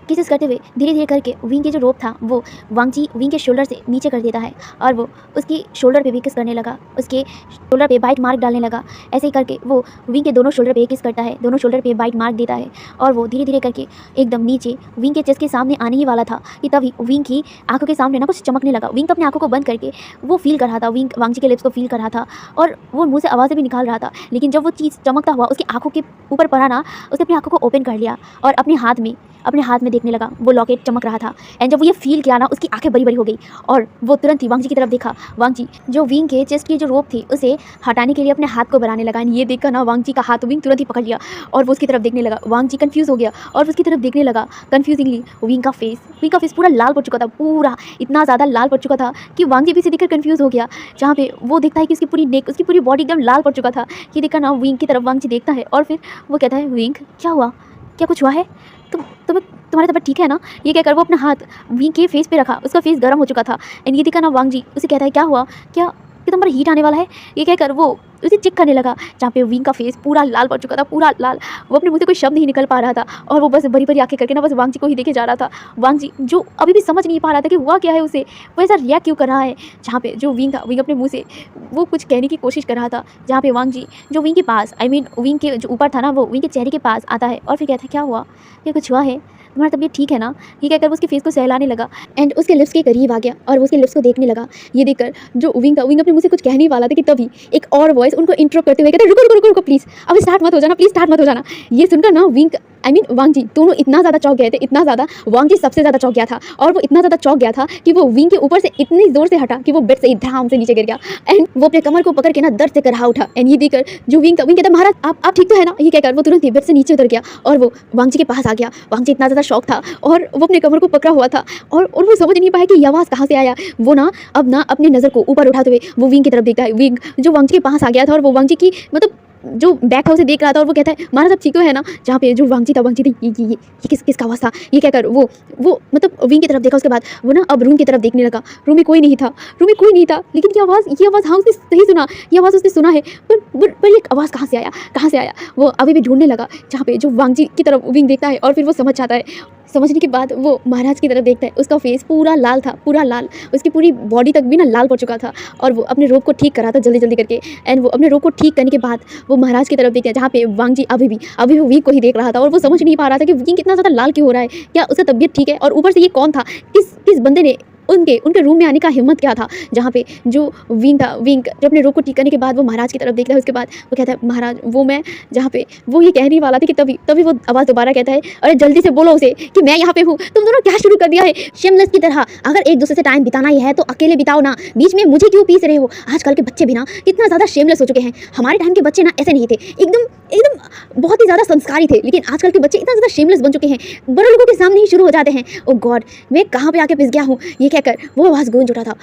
किसेस करते हुए धीरे धीरे करके विंग के जो रोप था वो वांग जी विंग के शोल्डर से नीचे कर देता है और वो उसकी शोल्डर पे भी किस करने लगा, उसके शोल्डर पे बाइट मार्क डालने लगा। ऐसे ही करके वो विंग के दोनों शोल्डर पे किस करता है, दोनों शोल्डर पे बाइट मार्क देता है और वो धीरे धीरे करके एकदम नीचे विंग के चेस्ट के सामने आने ही वाला था कि तभी विंग की आंखों के सामने ना कुछ चमकने लगा। विंग अपनी आंखों को बंद करके वो फील कर रहा था, विंग वांग जी के लिप्स को फील कर रहा था और वो मुँह से आवाज़ें भी निकाल रहा था, लेकिन जब वो चीज़ चमकता हुआ उसकी आंखों के ऊपर पड़ा ना, उसने अपनी आंखों को ओपन कर लिया और अपने हाथ में देखने लगा, वो लॉकेट चमक रहा था। एंड जब वो ये फील किया ना, उसकी आंखें बड़ी बड़ी हो गई और वो तुरंत ही वांग जी की तरफ देखा। वांग जी जो विंग के चेस्ट की जो रोप थी उसे हटाने के लिए अपने हाथ को बढ़ाने लगा। ये देखकर ना वांग जी का हाथ विंग तुरंत ही पकड़ लिया और वो उसकी तरफ देखने लगा। वांग जी कंफ्यूज हो गया और उसकी तरफ देखने लगा कंफ्यूजिंगली। विंग का फेस पूरा लाल पड़ चुका था, पूरा इतना ज़्यादा लाल पड़ चुका था कि वांग जी भी इसे देखकर कंफ्यूज हो गया। जहाँ पे वो देखता है कि उसकी पूरी नेक, उसकी पूरी बॉडी एकदम लाल पड़ चुका था। ये देखकर ना विंग की तरफ वांग जी देखता है और फिर वो कहता है, विंग क्या हुआ, क्या कुछ हुआ है, तुम्हारी तबीयत ठीक है ना। ये कहकर वो अपना हाथ विंग के फेस पे रखा, उसका फेस गर्म हो चुका था। एंड ये देखा ना वांग जी उसे कहता है, क्या हुआ, क्या तुम पर हीट आने वाला है। ये कहकर वो उसे चेक करने लगा, जहाँ पे विंग का फेस पूरा लाल पड़ चुका था, पूरा लाल। वो अपने मुँह से कोई शब्द नहीं निकल पा रहा था और वो बस बड़ी बड़ी आंखें करके ना बस वांग जी को ही देखे जा रहा था। वांग जी जो अभी भी समझ नहीं पा रहा था कि हुआ क्या है उसे, वो ऐसा रिएक्ट क्यों कर रहा है। जहाँ पे जो विंग था, विंग अपने मुँह से वो कुछ कहने की कोशिश कर रहा था। जहाँ पे वांग जी जो विंग के पास, विंग के जो ऊपर था ना, वो विंग के चेहरे के पास आता है और फिर कहता है, क्या हुआ, क्या कुछ हुआ है, तुम्हारा तबीयत ठीक है ना। ये कहकर वो उसके फेस को सहलाने लगा एंड उसके लिप्स के करीब आ गया और वो उसके लिप्स को देखने लगा। ये देखकर जो विंग था, विंग अपने मुँह से कुछ कहने वाला था कि तभी एक और वॉइस उनको इंटरप्ट करते हुए कहते, रुको रुको रुको रुको प्लीज़, अब स्टार्ट मत हो जाना, प्लीज़ स्टार्ट मत हो जाना। ये सुनकर ना वांग जी दोनों इतना ज़्यादा चौंक गए थे, इतना ज़्यादा, वांग जी सबसे ज़्यादा चौंक गया था और वो इतना ज़्यादा चौंक गया था कि वो विंग के ऊपर से इतनी ज़ोर से हटा कि वो बेड से ही धड़ाम से नीचे गिर गया एंड वो अपने कमर को पकड़ के ना दर्द से करहा उठा। एंड ये देखकर जो विंग था, विंग कहता, महाराज आप ठीक तो है ना। ये कहकर वो तुरंत ही बेड से नीचे उतर गया और वो वांग जी के पास आ गया। वांग जी इतना ज़्यादा शौक था और वो अपने कमर को पकड़ा हुआ था और वो समझ नहीं पाया कि ये आवाज़ कहाँ से आया। वो ना अब ना अपनी नज़र को ऊपर उठाते हुए वो विंग की तरफ देखता है। विंग जो वांग जी के पास आ गया था और वो वांग जी की मतलब जो बैक था उसे देख रहा था और वो कहता है, महाराज अब ठीक तो है ना। जहाँ पे जो वांग जी था, वांग जी थी, ये किसका आवाज़ था। ये कहकर वो मतलब विंग की तरफ देखा। उसके बाद वो ना अब रूम की तरफ देखने लगा। रूम में कोई नहीं था, लेकिन ये आवाज़ हाँ उसने सही सुना, ये आवाज़ उसने सुना है, पर ये आवाज़ कहाँ से आया। वो अभी भी ढूंढने लगा। जहाँ पे जो वांग जी की तरफ विंग देखता है और फिर वो समझ जाता है। समझने के बाद वो महाराज की तरफ देखता है। उसका फेस पूरा लाल था, पूरा लाल, उसकी पूरी बॉडी तक भी ना लाल पड़ चुका था और वो अपने रोप को ठीक करा था जल्दी जल्दी करके। एंड वो अपने रोप को ठीक करने के बाद वो महाराज की तरफ देखता है, जहाँ पे वांग जी अभी भी विंग को ही देख रहा था और वो समझ नहीं पा रहा था कि विंग कितना ज़्यादा लाल क्यों हो रहा है, क्या उसका तबीयत ठीक है और ऊपर से ये कौन था, किस बंदे ने उनके रूम में आने का हिम्मत क्या था। जहाँ पे जो विंग था, विंग जब अपने रोप को ठीक करने के बाद वो महाराज की तरफ देखता है। उसके बाद वो कहता है, महाराज वो मैं, जहाँ पे वो ये कहने वाला था कि तभी वो आवाज़ दोबारा कहता है, अरे जल्दी से बोलो उसे कि मैं यहाँ पे हूँ। तुम दोनों क्या शुरू कर दिया है शेमलेस की तरह। अगर एक दूसरे से टाइम बिताना ही है तो अकेले बिताओ ना, बीच में मुझे क्यों पीस रहे हो। आजकल के बच्चे भी ना कितना ज़्यादा शेमलेस हो चुके हैं। हमारे टाइम के बच्चे ना ऐसे नहीं थे, एकदम बहुत ही ज़्यादा संस्कारी थे, लेकिन आजकल के बच्चे इतना ज़्यादा शेमलेस बन चुके हैं, बड़े लोगों के सामने ही शुरू हो जाते हैं। ओ गॉड, मैं कहाँ पे आके पिस गया हूँ। ये कहकर वो आवाज़ गूंज उठा था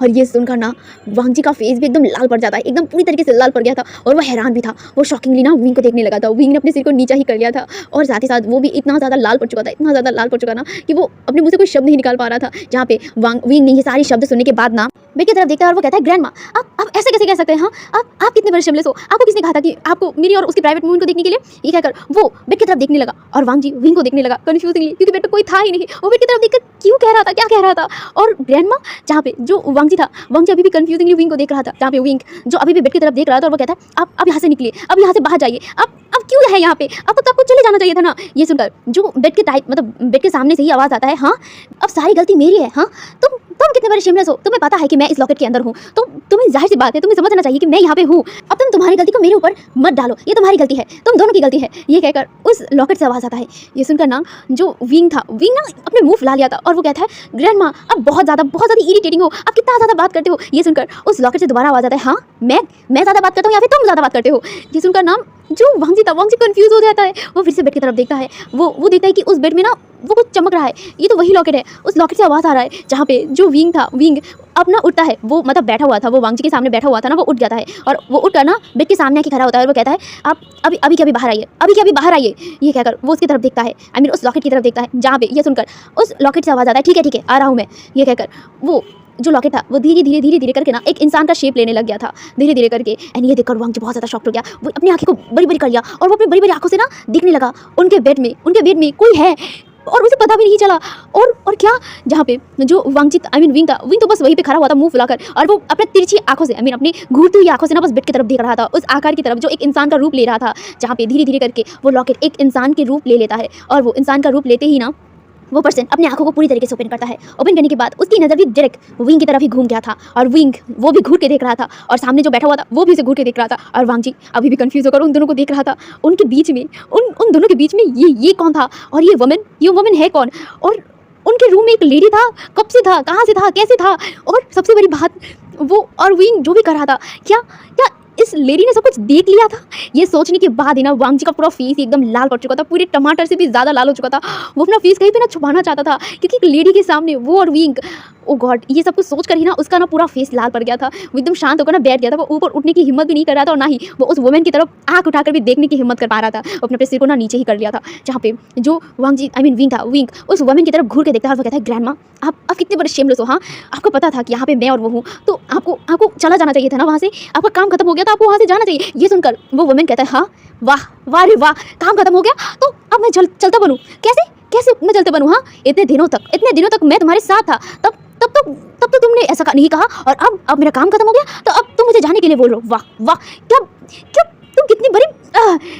और ये सुनकर ना वांग जी का फेस भी एकदम लाल पड़ जाता है, एकदम पूरी तरीके से लाल पड़ गया था और वो हैरान भी था। वो शॉकिंगली ना विंग को देखने लगा था। विंग ने अपने सिर को नीचा ही कर लिया था और साथ ही साथ वो भी इतना ज़्यादा लाल पड़ चुका था, इतना ज़्यादा लाल पड़ चुका ना कि वो अपने मुँह से कोई शब्द नहीं निकाल पा रहा था। जहाँ पे विंग ने ये सारी शब्द सुनने के बाद ना बेड की तरफ देखता है और वो कहता है ग्रैंडमा आप ऐसे कैसे कह सकते हैं? हाँ, आप कितने बड़े शिमलेस हो? आपको किसने कहा था कि आपको मेरी और उसकी प्राइवेट मूवमेंट को देखने के लिए? ये कहकर वो बेड की तरफ देखने लगा और वांग जी विंग को देखने लगा कंफ्यूजिंगली, क्योंकि बेड पे कोई था ही नहीं। वो बेड की तरफ देखकर क्यों कह रहा था, क्या कह रहा था? और ग्रैंडमा जहाँ पे जो वांग जी था, वांग जी अभी भी कंफ्यूजिंगली विंग को देख रहा था, जहाँ पे विंग जो अभी भी बेड की तरफ देख रहा था और वो कहता है आप यहाँ से निकलिए, अब यहाँ से बाहर जाइए, अब क्यों है यहाँ पे? अब तो आपको चले जाना चाहिए था ना। ये सुनकर जो बेड के टाइप मतलब बेड के सामने से ही आवाज़ आता है, हाँ अब सारी गलती मेरी है। हाँ तुम कितने बड़े शेमलेस हो, तुम्हें पता है कि मैं इस लॉकेट के अंदर हूँ, तो तुम्हें जाहिर सी बात है तुम्हें समझना चाहिए कि मैं यहाँ पे हूँ। अब तुम तुम्हारी गलती को मेरे ऊपर मत डालो, ये तुम्हारी गलती है, तुम दोनों की गलती है। ये कहकर उस लॉकेट से आवाज़ आता है। ये सुनकर ना जो विंग था, विंग ना अपने मुंह फुला लिया था और वो कहता है ग्रैंडमा अब बहुत ज़्यादा इरिटेटिंग हो, अब कितना ज़्यादा बात करते हो। ये सुनकर उस लॉकेट से दोबारा आवाज़ आता है, हाँ मैं ज़्यादा बात करता हूँ या फिर तुम ज़्यादा बात करते हो। ये सुनकर ना जो वांग जी था, वांग जी कंफ्यूज हो जाता है। वो फिर से बेड की तरफ देखता है, वो देखता है कि उस बेड में ना वो कुछ चमक रहा है, ये तो वही लॉकेट है। उस लॉकेट से आवाज़ आ रहा है जहाँ पे जो विंग था, विंग अब ना उठता है, वो मतलब बैठा हुआ था, वो वांग जी के सामने बैठा हुआ था ना, वो उठ जाता है और वो उठकर ना बेड के सामने आके खड़ा होता है और वो कहता है आप अभी के अभी बाहर आइए, अभी के अभी बाहर आइए। ये कहकर वो उसकी तरफ देखता है, आई मीन उस लॉकेट की तरफ देखता है जहाँ पे ये सुनकर उस लॉकेट से आवाज़ आता है, ठीक है आ रहा हूँ मैं। ये कहकर वो जो लॉकेट था वो धीरे धीरे करके ना एक इंसान का शेप लेने लग गया था, धीरे धीरे करके। एंड ये देखकर वांग जी बहुत ज़्यादा शॉक्ड हो गया, वो अपनी आंखें को बड़ी बड़ी कर लिया और वो अपनी बड़ी बड़ी आंखों से ना देखने लगा उनके बेड में कोई है और उसे पता भी नहीं चला। और क्या, जहाँ पे जो वांग जी आई मीन विंग था, विंग तो बस वहीं पे खड़ा हुआ था मुंह फुलाकर और वो अपने तिरछी आंखों से आई मीन अपनी घूरती हुई आंखों से ना बस बेड की तरफ देख रहा था, उस आकार की तरफ जो एक इंसान का रूप ले रहा था, जहाँ पे धीरे धीरे करके वो लॉकेट एक इंसान के रूप ले लेता है और वो इंसान का रूप लेते ही ना वो पर्सन अपने आंखों को पूरी तरीके से ओपन करता है। ओपन करने के बाद उसकी नज़र भी डायरेक्ट विंग की तरफ ही घूम गया था और विंग वो भी घूर के देख रहा था और सामने जो बैठा हुआ था वो भी उसे घूर के देख रहा था और वांग जी अभी भी कंफ्यूज होकर उन दोनों को देख रहा था। उनके बीच में उन दोनों के बीच में ये कौन था और ये वुमेन है कौन? और उनके रूम में एक लेडी था, कब से था, कहाँ से था, कैसे था? और सबसे बड़ी बात वो और विंग जो भी कर रहा था, क्या इस लेडी ने सब कुछ देख लिया था? ये सोचने के बाद ही ना वांग जी का पूरा फेस एकदम लाल पड़ चुका था, पूरे टमाटर से भी ज़्यादा लाल हो चुका था। वो अपना फेस कहीं पे ना छुपाना चाहता था क्योंकि एक लेडी के सामने वो और विंग, ओ गॉड, ये सब कुछ सोच कर ही ना उसका ना पूरा फेस लाल पड़ गया था। वो एकदम शांत होकर ना बैठ गया था, वो ऊपर उठने की हिम्मत भी नहीं कर रहा था और ना ही वो उस वुमेन की तरफ आँख उठाकर भी देखने की हिम्मत कर पा रहा था। वो अपने सिर को ना नीचे ही कर लिया था, जहाँ पे जो वांग जी आई मीन विंग था, विंग उस वुमेन की तरफ घूर के देखता है और वो कहता है ग्रैंडमा आप कितने बड़े शेमलेस हो। हाँ आपको पता था कि यहाँ पे मैं और वो हूँ, तो आपको चला जाना चाहिए था ना वहाँ से, आपका काम खत्म हो गया था, आपको वहाँ से जाना चाहिए। ये सुनकर वो वुमेन कहता है हाँ वाह रे वाह, काम खत्म हो गया तो अब मैं चलता बनूँ? कैसे मैं चलते बनूँ? हाँ इतने दिनों तक मैं तुम्हारे साथ था, तब तो तुमने ऐसा नहीं कहा और अब मेरा काम खत्म हो गया तो अब तुम मुझे जाने के लिए बोल रहे हो? वाह क्या तुम कितनी बड़ी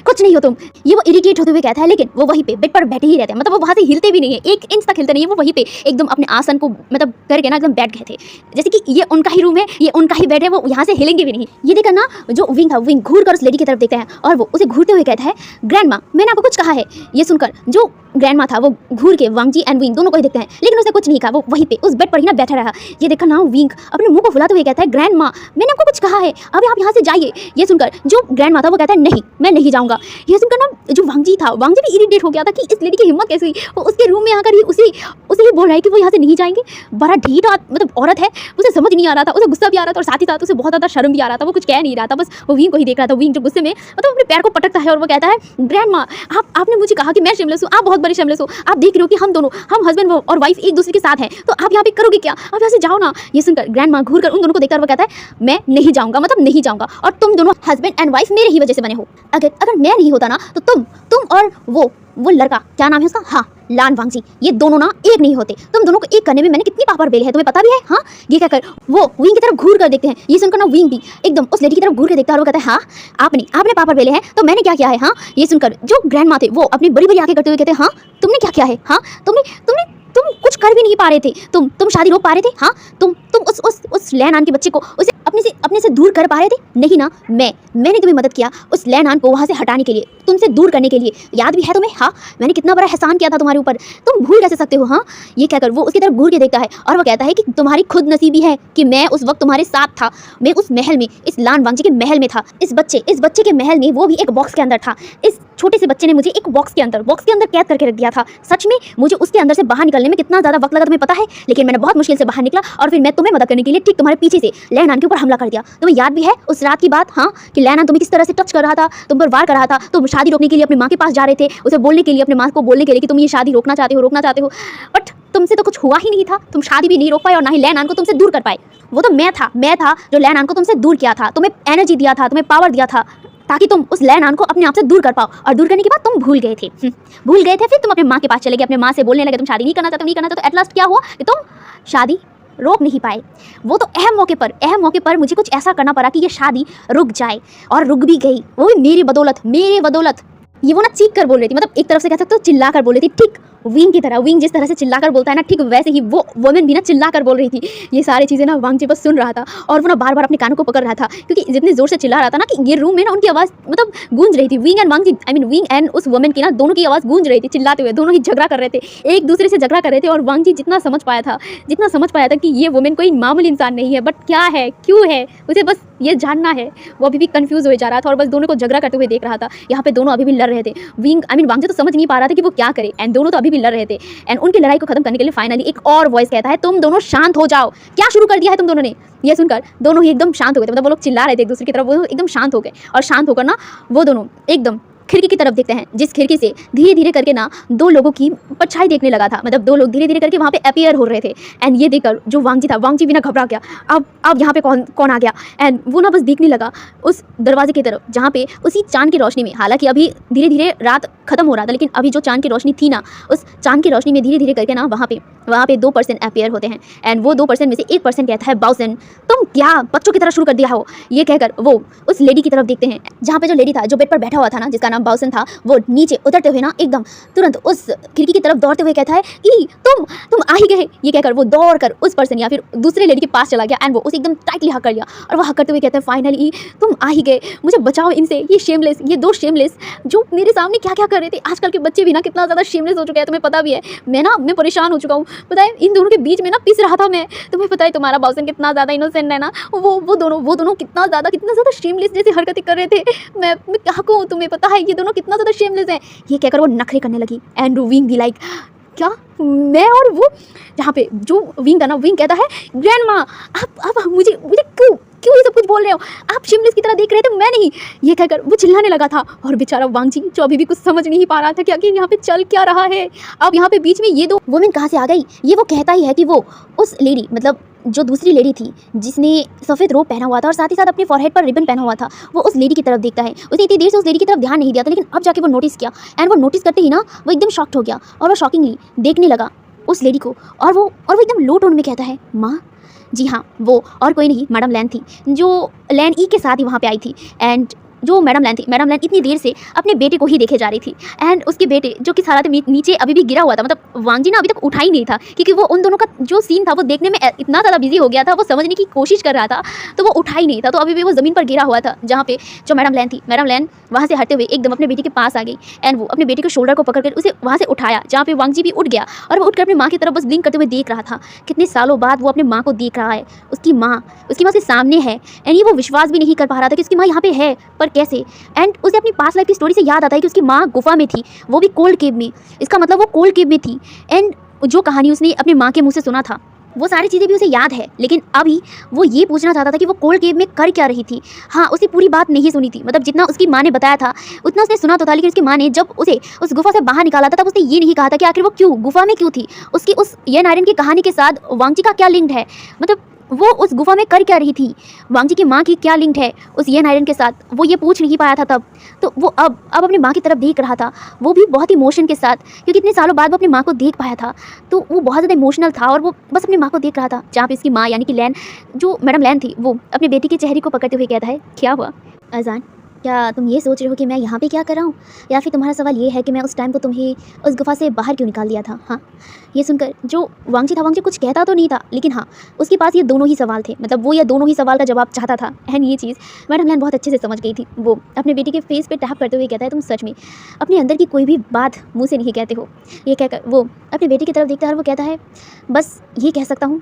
कुछ नहीं हो तुम। ये वो इरिटेट होते हुए कहता है, लेकिन वो वहीं पे बेड पर बैठे ही रहते हैं, मतलब वो वहाँ से हिलते भी नहीं है, 1 इंच तक हिलते नहीं है, वो वहीं पे एकदम अपने आसन को मतलब करके ना एकदम बैठ गए थे, जैसे कि ये उनका ही रूम है, ये उनका ही बेड है, वो यहाँ से हिलेंगे भी नहीं। ये देखकर ना जो विंग था, विंग घूर कर उस लेडी की तरफ देखता है और वो उसे घूरते हुए कहता है ग्रैंडमा मैंने आपको कुछ कहा है। ये सुनकर जो ग्रैंडमा था वो घूर के वांग जी एंड विंग दोनों को ही देखते हैं, लेकिन उसने कुछ नहीं कहा, वो वहीं पे उस बेड पर ही ना बैठा रहा। ये देखकर ना विंग अपने मुंह को फुलाते हुए कहता है ग्रैंडमा मैंने आपको कुछ कहा है, अब आप यहाँ से जाइए। ये सुनकर जो ग्रैंडमा था वो कहता है नहीं मैं नहीं जाऊँगा। ये सुनकर ना जो वांग जी था, वांग जी भी इरिटेट हो गया था कि इस लेडी की हिम्मत कैसे हुई, वो उसके रूम में आकर ही उसे ही बोल रहा है कि वो यहाँ से नहीं जाएंगे। बड़ा ढीठ मतलब औरत है, उसे समझ नहीं आ रहा था, उसे गुस्सा भी आ रहा था और साथ ही साथ उसे बहुत ज़्यादा शर्म भी आ रहा था, वो कुछ कह नहीं रहा था, बस वो विंग को ही देख रहा था। विंग जो गुस्से में मतलब अपने पैर को पटकता है और वो कहता है ग्रैंडमा आपने मुझे कहा कि मैं शिमलेस हूँ, आप बहुत बड़ी शिमलेस हो, आप देख रहे हो कि हम हस्बैंड और वाइफ एक दूसरे के साथ हैं, तो आप यहाँ पे करोगे क्या? आप यहाँ से जाओ ना। ये सुनकर ग्रैंडमा घूर कर उन दोनों को देखकर वो कहता है मैं नहीं जाऊँगा, मतलब नहीं जाऊँगा, और तुम दोनों हस्बैंड एंड वाइफ मेरे ही वजह से बने हो। अगर मैं नहीं होता ना तो तुम और वो लड़का क्या नाम है उसका, हाँ लान वांग जी, ये दोनों ना एक नहीं होते। तुम दोनों को एक करने में मैंने कितनी पापड़ बेले हैं तुम्हें पता भी है? हाँ ये कहकर वो विंग की तरफ घूर कर देखते हैं। ये सुनकर ना विंग भी एकदम उस लेडी की तरफ घूर कर देखता है और वो कहता है हाँ आपने पापड़ बेले हैं तो मैंने क्या किया है? हाँ ये सुनकर जो ग्रैंडमा थे वो अपनी बड़ी बड़ी आंखें करते हुए कहते हैं हाँ तुमने क्या किया है? हाँ तुम कुछ कर भी नहीं पा रहे थे, तुम शादी रोक पा रहे थे? हाँ तुम उस लैनान के बच्चे को उसे अपने से दूर कर पा रहे थे? नहीं ना, मैंने तुम्हें मदद किया उस लैनान को वहाँ से हटाने के लिए, तुमसे दूर करने के लिए। याद भी है तुम्हें? हाँ मैंने कितना बड़ा एहसान किया था तुम्हारे ऊपर, तुम भूल कैसे सकते हो? हाँ ये कहकर वो उसकी तरफ घूर के देखता है और वो कहता है कि तुम्हारी खुद नसीबी है कि मैं उस वक्त तुम्हारे साथ था, मैं उस महल में, इस लान वांग जी के महल में था। इस बच्चे के महल में, वो भी एक बॉक्स के अंदर था। इस छोटे से बच्चे ने मुझे एक बॉक्स के अंदर कैद करके रख दिया था। सच में मुझे उसके अंदर से बाहर निकलने में कितना ज़्यादा वक्त लगा तुम्हें पता है? लेकिन मैंने बहुत मुश्किल से बाहर निकला और फिर मैं तुम्हें मदद करने के लिए ठीक तुम्हारे पीछे से लैनान के ऊपर हमला कर दिया। तुम्हें याद भी है उस रात की बात? हाँ कि लैनान तुम्हें किस तरह से टच कर रहा था, तुम पर वार कर रहा था, तुम शादी रोकने के लिए अपनी माँ के पास जा रहे थे, उसे बोलने के लिए, अपने माँ को बोलने के लिए कि तुम ये शादी रोकना चाहते हो, बट तुमसे तो कुछ हुआ ही नहीं था, तुम शादी भी नहीं रोक पाए और ना ही लैन आन को तुमसे दूर कर पाए। वो तो मैं था जो लैन आन को तुमसे दूर किया था, तुम्हें एनर्जी दिया था, तुम्हें पावर दिया था ताकि तुम उस लैन आन को अपने आप से दूर कर पाओ। और दूर करने के बाद तुम भूल गए थे। फिर तुम अपने माँ के पास चले गए, अपने माँ से बोलने लगे तुम शादी नहीं करना चाहते। तो एट लास्ट क्या हुआ कि तुम शादी रोक नहीं पाए। वो तो अहम मौके पर मुझे कुछ ऐसा करना पड़ा कि ये शादी रुक जाए, और रुक भी गई, वो भी मेरी बदौलत। ये वो ना चीख कर बोल रही थी, मतलब एक तरफ से कह सकते हो चिल्ला कर बोल रही थी, ठीक विंग की तरह। विंग जिस तरह से चिल्ला कर बोलता है ना, ठीक वैसे ही वो वुमेन भी ना चिल्ला कर बोल रही थी। ये सारी चीज़ें ना वांग जी बस सुन रहा था, और वो ना बार बार अपने कानों को पकड़ रहा था, क्योंकि जितने जोर से चिल्ला रहा था ना कि ये रूम में ना उनकी आवाज़ मतलब गूंज रही थी। Wing and Wangji, I mean Wing and उस वुमेन की ना दोनों की आवाज़ गूंज रही थी चिल्लाते हुए। दोनों ही झगड़ा कर रहे थे, एक दूसरे से झगड़ा कर रहे थे। और वांग जी जितना समझ पाया था कि ये वुमेन कोई मामूली इंसान नहीं है, बट क्या है, क्यों है, उसे बस ये जानना है। वो अभी भी कंफ्यूज हो जा रहा था और बस दोनों को झगड़ा करते हुए देख रहा था। यहाँ पे दोनों अभी भी लड़ रहे थे। वांग जी तो समझ नहीं पा रहा था कि वो क्या करे, एंड दोनों तो अभी भी लड़ रहे थे। एंड उनकी लड़ाई को खत्म करने के लिए फाइनली एक और वॉइस कहता है, तुम दोनों शांत हो जाओ। क्या शुरू कर दिया है तुम दोनों ने? ये सुनकर दोनों ही एकदम शांत हो गए थे, मतलब वो लोग चिल्ला रहे थे एक दूसरे की तरफ, वो एकदम शांत हो गए। और शांत होकर ना वो दोनों एकदम खिड़की की तरफ देखते हैं, जिस खिड़की से धीरे धीरे करके ना दो लोगों की परछाई देखने लगा था। मतलब दो लोग धीरे धीरे करके वहाँ पे अपीयर हो रहे थे। एंड ये देखकर जो वांग जी भी ना घबरा गया, अब यहाँ पे कौन आ गया। एंड वो ना बस देखने लगा उस दरवाजे की तरफ, जहाँ पे उसी चांद की रोशनी में, हालांकि अभी धीरे धीरे रात खत्म हो रहा था, लेकिन अभी जो चांद की रोशनी थी ना, उस चांद की रोशनी में धीरे धीरे करके ना वहाँ पे 2% अपीयर होते हैं। एंड वो 2% में से 1% कहता है, बाउसन तुम क्या बच्चों की तरह शुरू कर दिया हो। ये कहकर वो उस लेडी की तरफ देखते हैं, जहाँ पे जो लेडी था, जो बेड पर बैठा हुआ था ना, जिसका नाम बाउसन था, वो नीचे उतरते हुए ना एकदम तुरंत उस खिड़की की तरफ दौड़ते हुए कहता है कि तुम आ ही गए। ये कहकर वो दौड़ कर उस पर्सन या फिर दूसरे लेडी के पास चला गया, एंड वो उसे एकदम टाइटली हक कर लिया। और वो हक करते हुए कहता है, फाइनली तुम आ ही गए, मुझे बचाओ इनसे, ये दो शेमलेस जो मेरे सामने क्या क्या कर रहे थे। आजकल के बच्चे भी ना कितना ज़्यादा शेमलेस हो चुके हैं, तुम्हें पता भी है। मैं परेशान हो चुका हूँ, पता है, इन दोनों के बीच में ना पिस रहा था मैं। तुम्हें पता है तुम्हारा बाउसन कितना ज़्यादा इनोसेंट है ना, वो दोनों कितना ज़्यादा शेमलेस जैसे हरकतें कर रहे थे। मैं क्या कहूँ, तुम्हें पता है ये दोनों कितना ज़्यादा शेमलेस है। ये कहकर वो नखरे करने लगी। एंड विंग भी लाइक, क्या मैं और वो, जहाँ पे जो विंग था ना, विंग कहता है, ग्रैंडमा आप मुझे क्यों ये सब कुछ बोल रहे हो, आप शिमलेस की तरह देख रहे थे, मैं नहीं। ये कहकर वो चिल्लाने लगा था। और बेचारा वांग जी जो अभी भी कुछ समझ नहीं पा रहा था कि आखिर यहाँ पे चल क्या रहा है। अब यहाँ पे बीच में ये दो वुमेन कहाँ से आ गई। ये वो कहता ही है कि वो उस लेडी, मतलब जो दूसरी लेडी थी जिसने सफ़ेद रोब पहना हुआ था और साथ ही साथ अपने फॉरहेड पर रिबन पहना हुआ था, वो उस लेडी की तरफ देखता है। उसे इतनी देर से उस लेडी की तरफ ध्यान नहीं दिया था, लेकिन अब जाके वो नोटिस किया। एंड वो नोटिस करते ही ना वो एकदम शॉक्ड हो गया, और वो शॉकिंगली देखने लगा उस लेडी को। और वो एकदम लो टोन में कहता है, माँ। जी हाँ, वो और कोई नहीं, मैडम लैन थी, जो लैन ई के साथ ही वहाँ पे आई थी। एंड जो मैडम लैन इतनी देर से अपने बेटे को ही देखे जा रही थी। एंड उसके बेटे जो कि सारा नीचे अभी भी गिरा हुआ था, मतलब वांग जी ना अभी तक उठा ही नहीं था, क्योंकि वो उन दोनों का जो सीन था वो देखने में इतना ज़्यादा बिजी हो गया था, वो समझने की कोशिश कर रहा था, तो वो उठा ही नहीं था। तो अभी भी वो ज़मीन पर गिरा हुआ था, जहाँ पे जो मैडम लैन थी। मैडम लैन वहाँ से हटते हुए एकदम अपने बेटे के पास आ गई। एंड वो अपने बेटे के शोल्डर को पकड़कर उसे वहाँ से उठाया, जहाँ पे वांग जी भी उठ गया। और वो उठकर अपनी माँ की तरफ बस ब्लिंक करते हुए देख रहा था। कितने सालों बाद वो अपने माँ को देख रहा है। उसकी माँ उसके सामने है। एंड ये वो विश्वास भी नहीं कर पा रहा था कि उसकी माँ यहाँ पे है, पर कैसे। एंड उसे अपनी पास्ट लाइफ की स्टोरी से याद आता है कि उसकी माँ गुफा में थी, वो भी कोल्ड केव में। इसका मतलब वो कोल्ड केव में थी। एंड जो कहानी उसने अपनी माँ के मुँह से सुना था, वो सारी चीज़ें भी उसे याद है, लेकिन अभी वो ये पूछना चाहता था कि वो कोल्ड केव में कर क्या रही थी। हाँ, उसे पूरी बात नहीं सुनी थी, मतलब जितना उसकी माँ ने बताया था उतना उसने सुना तो था, लेकिन उसकी माँ ने जब उसे उस गुफा से बाहर निकाला था तब उसने ये नहीं कहा था कि आखिर वो क्यों गुफा में क्यों थी। उसकी उस येन आयरन की कहानी के साथ वांग जी का क्या लिंक है, मतलब वो उस गुफा में कर क्या रही थी, वांग जी की माँ की क्या लिंक है उस येन आयरन के साथ, वो ये पूछ नहीं पाया था तब। तो वो अब अपनी माँ की तरफ देख रहा था, वो भी बहुत इमोशन के साथ, क्योंकि इतने सालों बाद वो अपनी माँ को देख पाया था। तो वो बहुत ज़्यादा इमोशनल था और वो बस अपनी माँ को देख रहा था, जहाँ पे इसकी माँ यानी कि लैन, जो मैडम लैन थी, वो अपने बेटी के चेहरे को पकड़ते हुए कहता है, क्या हुआ अजान, क्या तुम ये सोच रहे हो कि मैं यहाँ पे क्या कर रहा हूँ, या फिर तुम्हारा सवाल ये है कि मैं उस टाइम को तुम्हें उस गुफा से बाहर क्यों निकाल दिया था। हाँ, ये सुनकर जो वांग जी कुछ कहता तो नहीं था, लेकिन हाँ उसके पास ये दोनों ही सवाल थे, मतलब वो ये दोनों ही सवाल का जवाब चाहता था। एंड ये चीज़ मैडम लैन बहुत अच्छे से समझ गई थी। वो अपने बेटी के फेस पे टैप करते हुए कहता है, तुम सच में अपने अंदर की कोई भी बात मुँह से नहीं कहते हो। ये कहकर वो अपने बेटी की तरफ देखता है और वो कहता है, बस ये कह सकता हूँ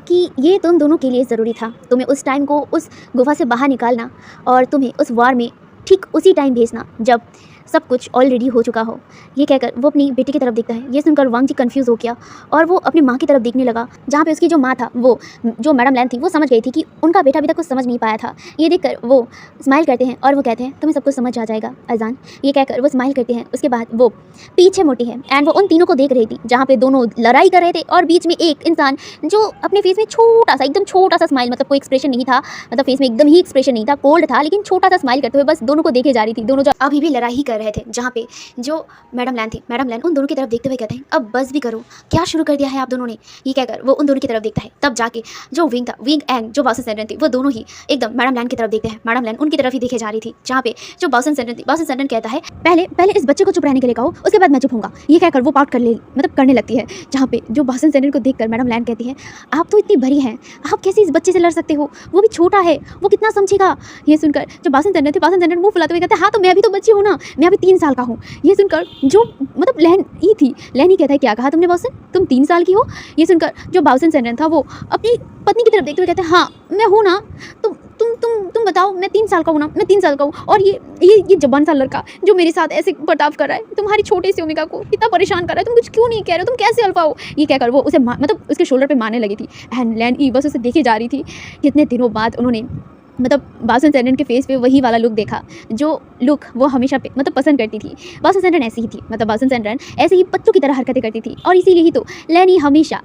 कि ये तुम दोनों के लिए ज़रूरी था, तुम्हें उस टाइम को उस गुफा से बाहर निकालना और तुम्हें उस वार में ठीक उसी टाइम भेजना जब सब कुछ ऑलरेडी हो चुका हो। ये कहकर वो अपनी बेटी की तरफ देखता है। ये सुनकर वांग जी कन्फ्यूज़ हो गया और वो अपनी माँ की तरफ देखने लगा, जहाँ पे उसकी जो माँ था, वो जो मैडम लैन थी, वो समझ गई थी कि उनका बेटा अभी तक कुछ समझ नहीं पाया था। ये देखकर वो स्माइल करते हैं और वो कहते हैं तुम्हें सब कुछ समझ आ जाएगा अजान। ये कहकर वो स्माइल करते हैं। उसके बाद वो पीछे मुड़ती है एंड वो उन तीनों को देख रही थी, जहाँ पे दोनों लड़ाई कर रहे थे और बीच में एक इंसान जो अपने फेस में छोटा सा, एकदम छोटा सा स्माइल, मतलब कोई एक्सप्रेशन नहीं था, मतलब फेस में एकदम ही एक्सप्रेशन नहीं था, कोल्ड था, लेकिन छोटा सा स्माइल करते हुए बस दोनों को देखे जा रही थी। दोनों जो अभी भी लड़ाई ही कर रहे थे, जहाँ पे जो मैडम लैन थी, मैडम लैन उन दोनों की तरफ देखते हुए कहते हैं अब बस भी करो, क्या शुरू कर दिया है आप दोनों ने। ये कहकर वो उन दोनों की तरफ देखता है। तब जाके जो विंग था, विंग एंड जो बासन सेंडन थी, वो दोनों ही एकदम मैडम लैन की तरफ देखते हैं। मैडम लैन उनकी तरफ ही देखे जा रही थी, जहाँ पे जो बासन सेंडन थी, बासन सेंडन कहता है पहले पहले इस बच्चे को चुप रहने के लिए कहो, उसके बाद मैं चुप होऊंगा। ये कहकर वो पार्ट करने लगती है, जहाँ पे जो बासन सेंडन को देखकर मैडम लैन कहती है आप तो इतनी बड़ी हैं, आप कैसे इस बच्चे से लड़ सकते हो, वो भी छोटा है, वो कितना समझेगा। ये सुनकर जो बासन सेंडन थे, बासन सेंडन मुंह फुलाते हुए कहते हैं हाँ तो मैं भी तो बच्ची हूँ ना, मैं अभी 3 साल का हूँ। ये सुनकर जो मतलब लैन ही थी, लैन ही कहता है क्या कहा तुमने बासन, तुम 3 साल की हो। ये सुनकर जो बासन सेंडन था वो अपनी पत्नी की तरफ देखते हुए कहते हैं हाँ मैं हूँ ना, तुम बताओ, मैं 3 साल का हूँ ना, मैं 3 साल का हूँ। और ये जवान सा लड़का जो मेरे साथ ऐसे बर्ताव कर रहा है, तुम्हारी छोटे से ओमेगा को कितना परेशान कर रहा है, तुम कुछ क्यों नहीं कह रहे हो, तुम कैसे अल्फा हो। ये कहकर वो उसे मतलब उसके शोल्डर पे मारने लगी थी एंड लैन ई बस उसे देखे जा रही थी। कितने दिनों बाद उन्होंने मतलब बासन सेंडन के फेस पे वही वाला लुक देखा, जो लुक वो हमेशा मतलब पसंद करती थी। बासन सेंडन ऐसी ही थी, मतलब बासन सेंडन ऐसे ही बच्चों की तरह हरकतें करती थी और इसीलिए ही तो लैनी हमेशा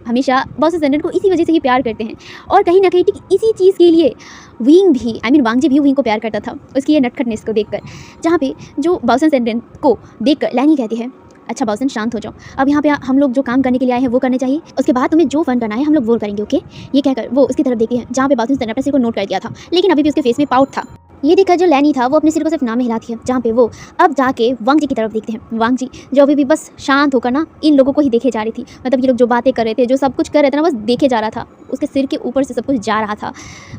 बासन सेंडन को इसी वजह से ही प्यार करते हैं। और कहीं ना कहीं ठीक इसी चीज़ के लिए विंग भी वांग जी भी विंग को प्यार करता था, उसकी ये नटखटनेस को देखकर। जहाँ पे जो बासन सेंडन को देखकर लैनी कहती है अच्छा बासन शांत हो जाओ, अब यहाँ पे हम लोग जो काम करने के लिए आए हैं वो करने चाहिए, उसके बाद तुम्हें जो फन करना है हम लोग वो करेंगे, ओके। ये कहकर वो उसकी तरफ देखती है, जहाँ पे बासन सेंडन अपने सिर को नोट कर दिया था, लेकिन अभी भी उसके फेस में पाउट था। ये देखकर जो लैनी था वो अपने सिर को सिर्फ नाम में हिलाती है, जहाँ पे वो अब जाके वांग जी की तरफ देखते हैं। वांग जी जो अभी भी बस शांत होकर ना इन लोगों को ही देखे जा रही थी, मतलब ये लोग जो बातें कर रहे थे, जो सब कुछ कर रहे थे ना, बस देखे जा रहा था, उसके सिर के ऊपर से सब कुछ जा रहा था।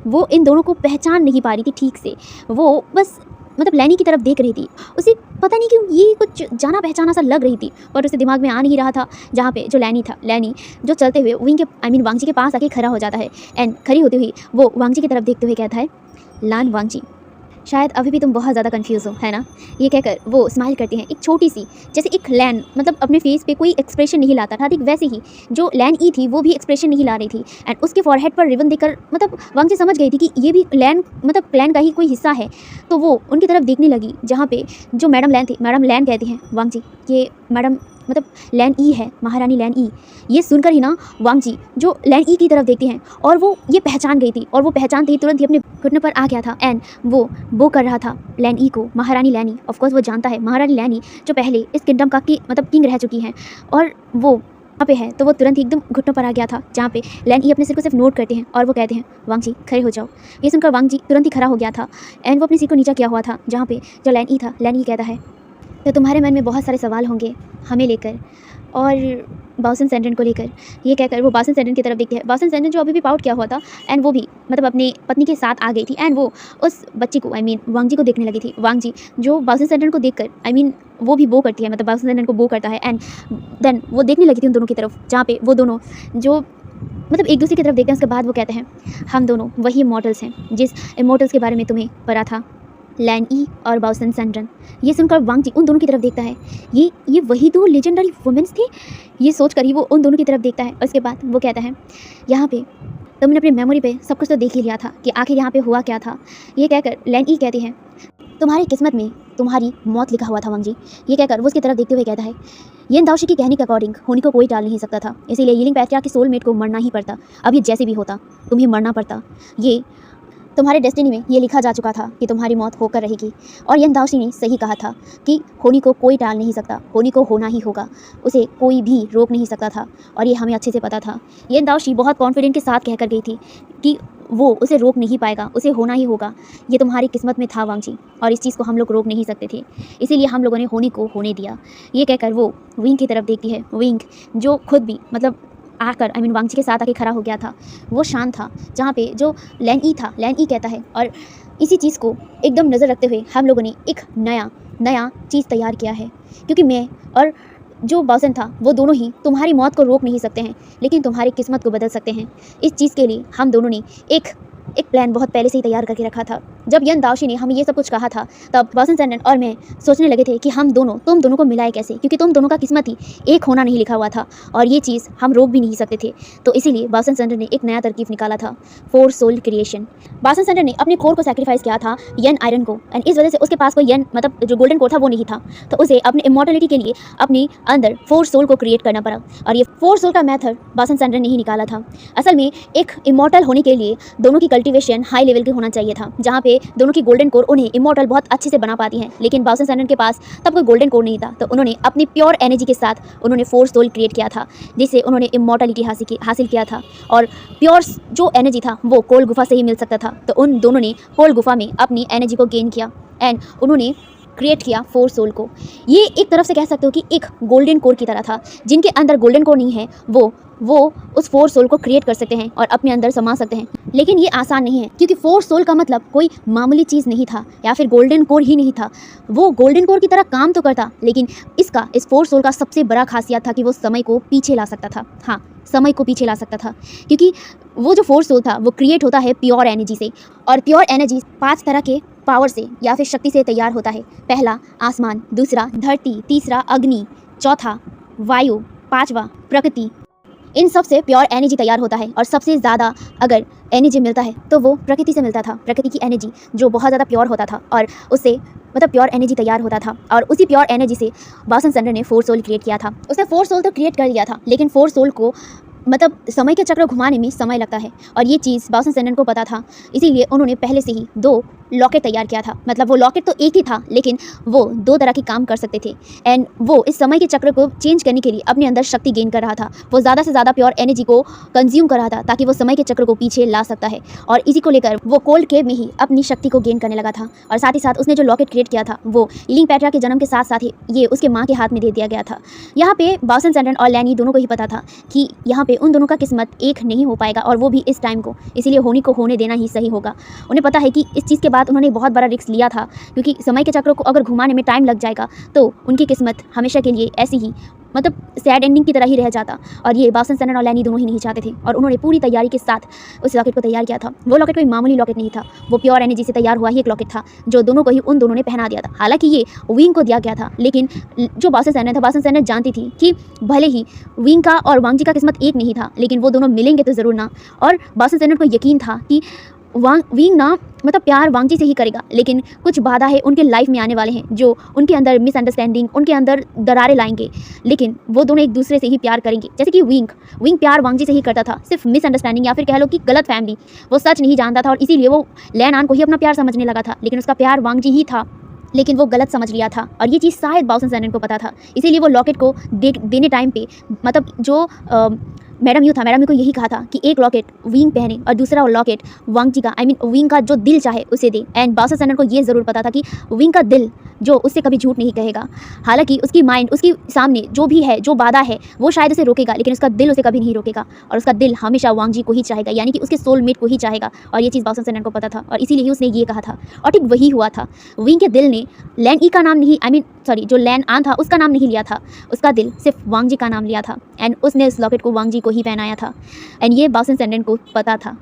वो इन दोनों को पहचान नहीं पा रही थी ठीक से, वो बस मतलब लैनी की तरफ देख रही थी। उसे पता नहीं क्यों ये कुछ जाना पहचाना सा लग रही थी, पर उसे दिमाग में आ नहीं रहा था। जहाँ पे जो लैनी था, लैनी जो चलते हुए विंग के वांग जी के पास आके खड़ा हो जाता है एंड खड़ी होती हुई वो वांग जी की तरफ देखते हुए कहता है लान वांग जी, शायद अभी भी तुम बहुत ज़्यादा कंफ्यूज हो, है ना। ये कहकर वो स्माइल करती हैं, एक छोटी सी, जैसे एक लैन मतलब अपने फेस पे कोई एक्सप्रेशन नहीं लाता था, ठीक वैसे ही जो लैन ई थी वो भी एक्सप्रेशन नहीं ला रही थी एंड उसके फॉरहेड पर रिबन देखकर मतलब वांग जी समझ गई थी कि ये भी लैन मतलब प्लान का ही कोई हिस्सा है। तो वो उनकी तरफ देखने लगी, जहाँ पे जो मैडम लैन थी, मैडम लैन कहती हैं वांग जी ये मैडम मतलब लैन ई है, महारानी लैन ई। ये सुनकर ही ना वांग जी जो लैन ई की तरफ देखती हैं और वो ये पहचान गई थी, और वो पहचानते ही तुरंत ही अपने घुटने पर आ गया था एंड वो कर रहा था लैन ई को, महारानी लैनी। ऑफ कोर्स वो जानता है महारानी लैनी जो पहले इस किंगडम का मतलब किंग रह चुकी हैं, और वो वहाँ पे है, तो वो तुरंत ही एकदम घुटनों पर आ गया था, जहाँ पे लैन ई अपने सिर को सिर्फ नोट करते हैं और वो कहते हैं वांग जी खड़े हो जाओ। ये सुनकर वांग जी तुरंत ही खड़ा हो गया था एंड वो अपने सिर को नीचा किया हुआ था, जहाँ पे जो लैन ई था, लैन ई कहता है तो तुम्हारे मन में बहुत सारे सवाल होंगे हमें लेकर और बासन सेंडन को लेकर। ये कहकर वो बासन सेंडन की तरफ देखते हैं, बासन सेंडन जो अभी भी पाउट किया हुआ था एंड वो भी मतलब अपनी पत्नी के साथ आ गई थी एंड वो उस बच्चे को वांग जी को देखने लगी थी। वांग जी जो बासन सेंडन को देखकर वो भी बो करती है, मतलब बासन सेंडन को बो करता है एंड देन वो देखने लगी थी उन दोनों की तरफ, जहाँ पे वो दोनों जो मतलब एक दूसरे की तरफ देखते हैं। उसके बाद वो कहते हैं हम दोनों वही इमॉर्टल्स हैं जिस इमॉर्टल्स के बारे में तुम्हें पता था, लैन ई और बासन सेंडन। ये सुनकर वांग जी उन दोनों की तरफ देखता है, ये वही दो लेजेंडरी वुमेन्स थे। ये सोचकर ही वो उन दोनों की तरफ देखता है। उसके बाद वो कहता है यहाँ पे तुमने अपनी मेमोरी पे सब कुछ तो देख ही लिया था कि आखिर यहाँ पे हुआ क्या था। ये कहकर लैन ई कहती हैं तुम्हारी किस्मत में तुम्हारी मौत लिखा हुआ था वांग जी। ये कहकर वो उसकी तरफ देखते हुए कहता है येन दाओशी की कहने के अकॉर्डिंग होनी को कोई टाल नहीं सकता था, इसीलिए यीलिंग पैट्रियार्क के सोलमेट को मरना ही पड़ता। अब ये जैसे भी होता तुम्हें मरना पड़ता, ये तुम्हारे डेस्टिनी में ये लिखा जा चुका था कि तुम्हारी मौत होकर रहेगी। और येन दाओशी ने सही कहा था कि होनी को कोई टाल नहीं सकता, होनी को होना ही होगा, उसे कोई भी रोक नहीं सकता था, और ये हमें अच्छे से पता था। येन दाओशी बहुत कॉन्फिडेंट के साथ कहकर गई थी कि वो उसे रोक नहीं पाएगा, उसे होना ही होगा। ये तुम्हारी किस्मत में था वांग जी, और इस चीज़ को हम लोग रोक नहीं सकते थे, इसीलिए हम लोगों ने होनी को होने दिया। ये कहकर वो विंग की तरफ देखती है, विंग जो खुद भी मतलब आकर वांग जी के साथ आके खड़ा हो गया था। वो शांत था, जहाँ पे जो लैन ई था, लैन ई कहता है और इसी चीज़ को एकदम नज़र रखते हुए हम लोगों ने एक नया चीज़ तैयार किया है, क्योंकि मैं और जो बासन था वो दोनों ही तुम्हारी मौत को रोक नहीं सकते हैं, लेकिन तुम्हारी किस्मत को बदल सकते हैं। इस चीज़ के लिए हम दोनों ने एक प्लान बहुत पहले से ही तैयार करके रखा था, जब यन दाओशी ने हमें ये सब कुछ कहा था, तब बाओसन सेंडन और मैं सोचने लगे थे कि हम दोनों, तुम दोनों को मिलाए कैसे, क्योंकि तुम दोनों का किस्मत ही एक होना नहीं लिखा हुआ था और ये चीज़ हम रोक भी नहीं सकते थे। तो इसीलिए बाओसन सेंडन ने एक नया तरकीब निकाला था, 4 सोल क्रिएशन। बाओसन सेंडन ने अपने कोर को सैक्रिफाइस किया था यन आयरन को, एंड इस वजह से उसके पास कोई यन मतलब जो गोल्डन कोर था वो नहीं था, तो उसे अपने इमॉर्टलिटी के लिए अपने अंदर 4 सोल को क्रिएट करना पड़ा। और ये 4 सोल का मेथड बाओसन सेंडन ने ही निकाला था। असल में एक इमॉर्टल होने के लिए दोनों की कल्टीवेशन हाई लेवल की होना चाहिए था, जहाँ पे दोनों की गोल्डन कोर उन्हें इमॉर्टल बहुत अच्छे से बना पाती हैं। लेकिन बाओसन सेंडन के पास तब कोई गोल्डन कोर नहीं था, तो उन्होंने अपनी प्योर एनर्जी के साथ उन्होंने 4 सोल क्रिएट किया था, जिससे उन्होंने इमॉर्टलिटी हासिल किया था। और प्योर जो एनर्जी था वो कोल गुफा से ही मिल सकता था, तो उन दोनों ने कोल गुफा में अपनी एनर्जी को गेन किया एंड उन्होंने क्रिएट किया 4 सोल को। ये एक तरफ से कह सकते हो कि एक गोल्डन कोर की तरह था। जिनके अंदर गोल्डन कोर नहीं है वो उस 4 सोल को क्रिएट कर सकते हैं और अपने अंदर समा सकते हैं। लेकिन ये आसान नहीं है, क्योंकि 4 सोल का मतलब कोई मामूली चीज़ नहीं था या फिर गोल्डन कोर ही नहीं था। वो गोल्डन कोर की तरह काम तो करता, लेकिन इस 4 सोल का सबसे बड़ा खासियत था कि वो समय को पीछे ला सकता था। हाँ, समय को पीछे ला सकता था, क्योंकि वो जो 4 सोल था वो क्रिएट होता है प्योर एनर्जी से, और प्योर एनर्जी 5 तरह के पावर से या फिर शक्ति से तैयार होता है। पहला आसमान, दूसरा धरती, तीसरा अग्नि, चौथा वायु, पांचवा प्रकृति। इन सब से प्योर एनर्जी तैयार होता है, और सबसे ज़्यादा अगर एनर्जी मिलता है तो वो प्रकृति से मिलता था। प्रकृति की एनर्जी जो बहुत ज़्यादा प्योर होता था और उससे मतलब प्योर एनर्जी तैयार होता था, और उसी प्योर एनर्जी से बाओसन सेंडन ने 4 सोल क्रिएट किया था। उसने 4 सोल तो क्रिएट कर दिया था, लेकिन 4 सोल को मतलब समय के चक्र घुमाने में समय लगता है, और ये चीज़ बाओसन सेंडन को पता था। इसीलिए उन्होंने पहले से ही 2 लॉकेट तैयार किया था। मतलब वो लॉकेट तो एक ही था, लेकिन वो 2 तरह के काम कर सकते थे, एंड वो इस समय के चक्र को चेंज करने के लिए अपने अंदर शक्ति गेन कर रहा था। वो ज़्यादा से ज़्यादा प्योर एनर्जी को कंज्यूम कर रहा था, ताकि वो समय के चक्र को पीछे ला सकता है। और इसी को लेकर वो कोल्ड केव में ही अपनी शक्ति को गेन करने लगा था। और साथ ही साथ उसने जो लॉकेट क्रिएट किया था वो लिंग पैट्रा के जन्म के साथ साथ ही ये उसके माँ के हाथ में दे दिया गया था। यहाँ पे बाओसन सेंडन और लैनी दोनों को ही पता था कि यहाँ पे उन दोनों का किस्मत एक नहीं हो पाएगा, और वो भी इस टाइम को, इसीलिए होनी को होने देना ही सही होगा। उन्हें पता है कि इस चीज़ के बाद उन्होंने बहुत बड़ा रिस्क लिया था, क्योंकि समय के चक्र को अगर घुमाने में टाइम लग जाएगा तो उनकी किस्मत हमेशा के लिए ऐसी ही मतलब सैड एंडिंग की तरह ही रह जाता। और ये बाओसन सेंडन और लैनी दोनों ही नहीं चाहते थे, और उन्होंने पूरी तैयारी के साथ उस लॉकेट को तैयार किया था। वो लॉकेट कोई मामूली लॉकेट नहीं था, वो प्योर एनर्जी से तैयार हुआ ही एक लॉकेट था, जो दोनों को ही उन दोनों ने पहना दिया था। हालांकि ये विंग को दिया गया था, लेकिन जो बाओसन सेंडन था, बाओसन सेंडन जानती थी कि भले ही विंग का और वांगजी का किस्मत एक नहीं था, लेकिन वो दोनों मिलेंगे तो ज़रूर ना। और बाओसन सेंडन को यकीन था कि विंग ना मतलब प्यार वांगजी से ही करेगा, लेकिन कुछ बाधा है उनके लाइफ में आने वाले हैं जो उनके अंदर मिसअंडरस्टैंडिंग, उनके अंदर दरारें लाएंगे, लेकिन वो दोनों एक दूसरे से ही प्यार करेंगे। जैसे कि विंग प्यार वांगजी से ही करता था, सिर्फ मिसअंडरस्टैंडिंग या फिर कह लो कि गलत फैमिली, वो सच नहीं जानता था, और इसीलिए वो लैन आन को ही अपना प्यार समझने लगा था, लेकिन उसका प्यार वांगजी ही था, लेकिन वो गलत समझ लिया था। और ये चीज़ शायद बाओसन सेंडन को पता था, इसीलिए वो लॉकेट को देने टाइम पे मतलब जो मैडम यू था, मैडम यू को यही कहा था कि एक लॉकेट विंग पहने और दूसरा लॉकेट वांगजी का, आई मीन विंग का जो दिल चाहे उसे दे। एंड बाओसन सेंडन को ये ज़रूर पता था कि विंग का दिल जो उससे कभी झूठ नहीं कहेगा। हालांकि उसकी माइंड उसके सामने जो भी है, जो बाधा है, वो शायद उसे रोकेगा, लेकिन उसका दिल उसे कभी नहीं रोकेगा, और उसका दिल हमेशा वांगजी को ही चाहेगा, यानी कि उसके सोलमेट को ही चाहेगा। और ये चीज़ बाओसन सेंडन को पता था, और इसीलिए ही उसने ये कहा था। और ठीक वही हुआ था। विंग के दिल ने लैन ई का नाम नहीं, आई मीन सॉरी, जो लैन आन था उसका नाम नहीं लिया था, उसका दिल सिर्फ वांगजी का नाम लिया था, एंड उसने इस लॉकेट को वांगजी को ही पहनाया था। एंड ये बाओसन सेंडन को पता था।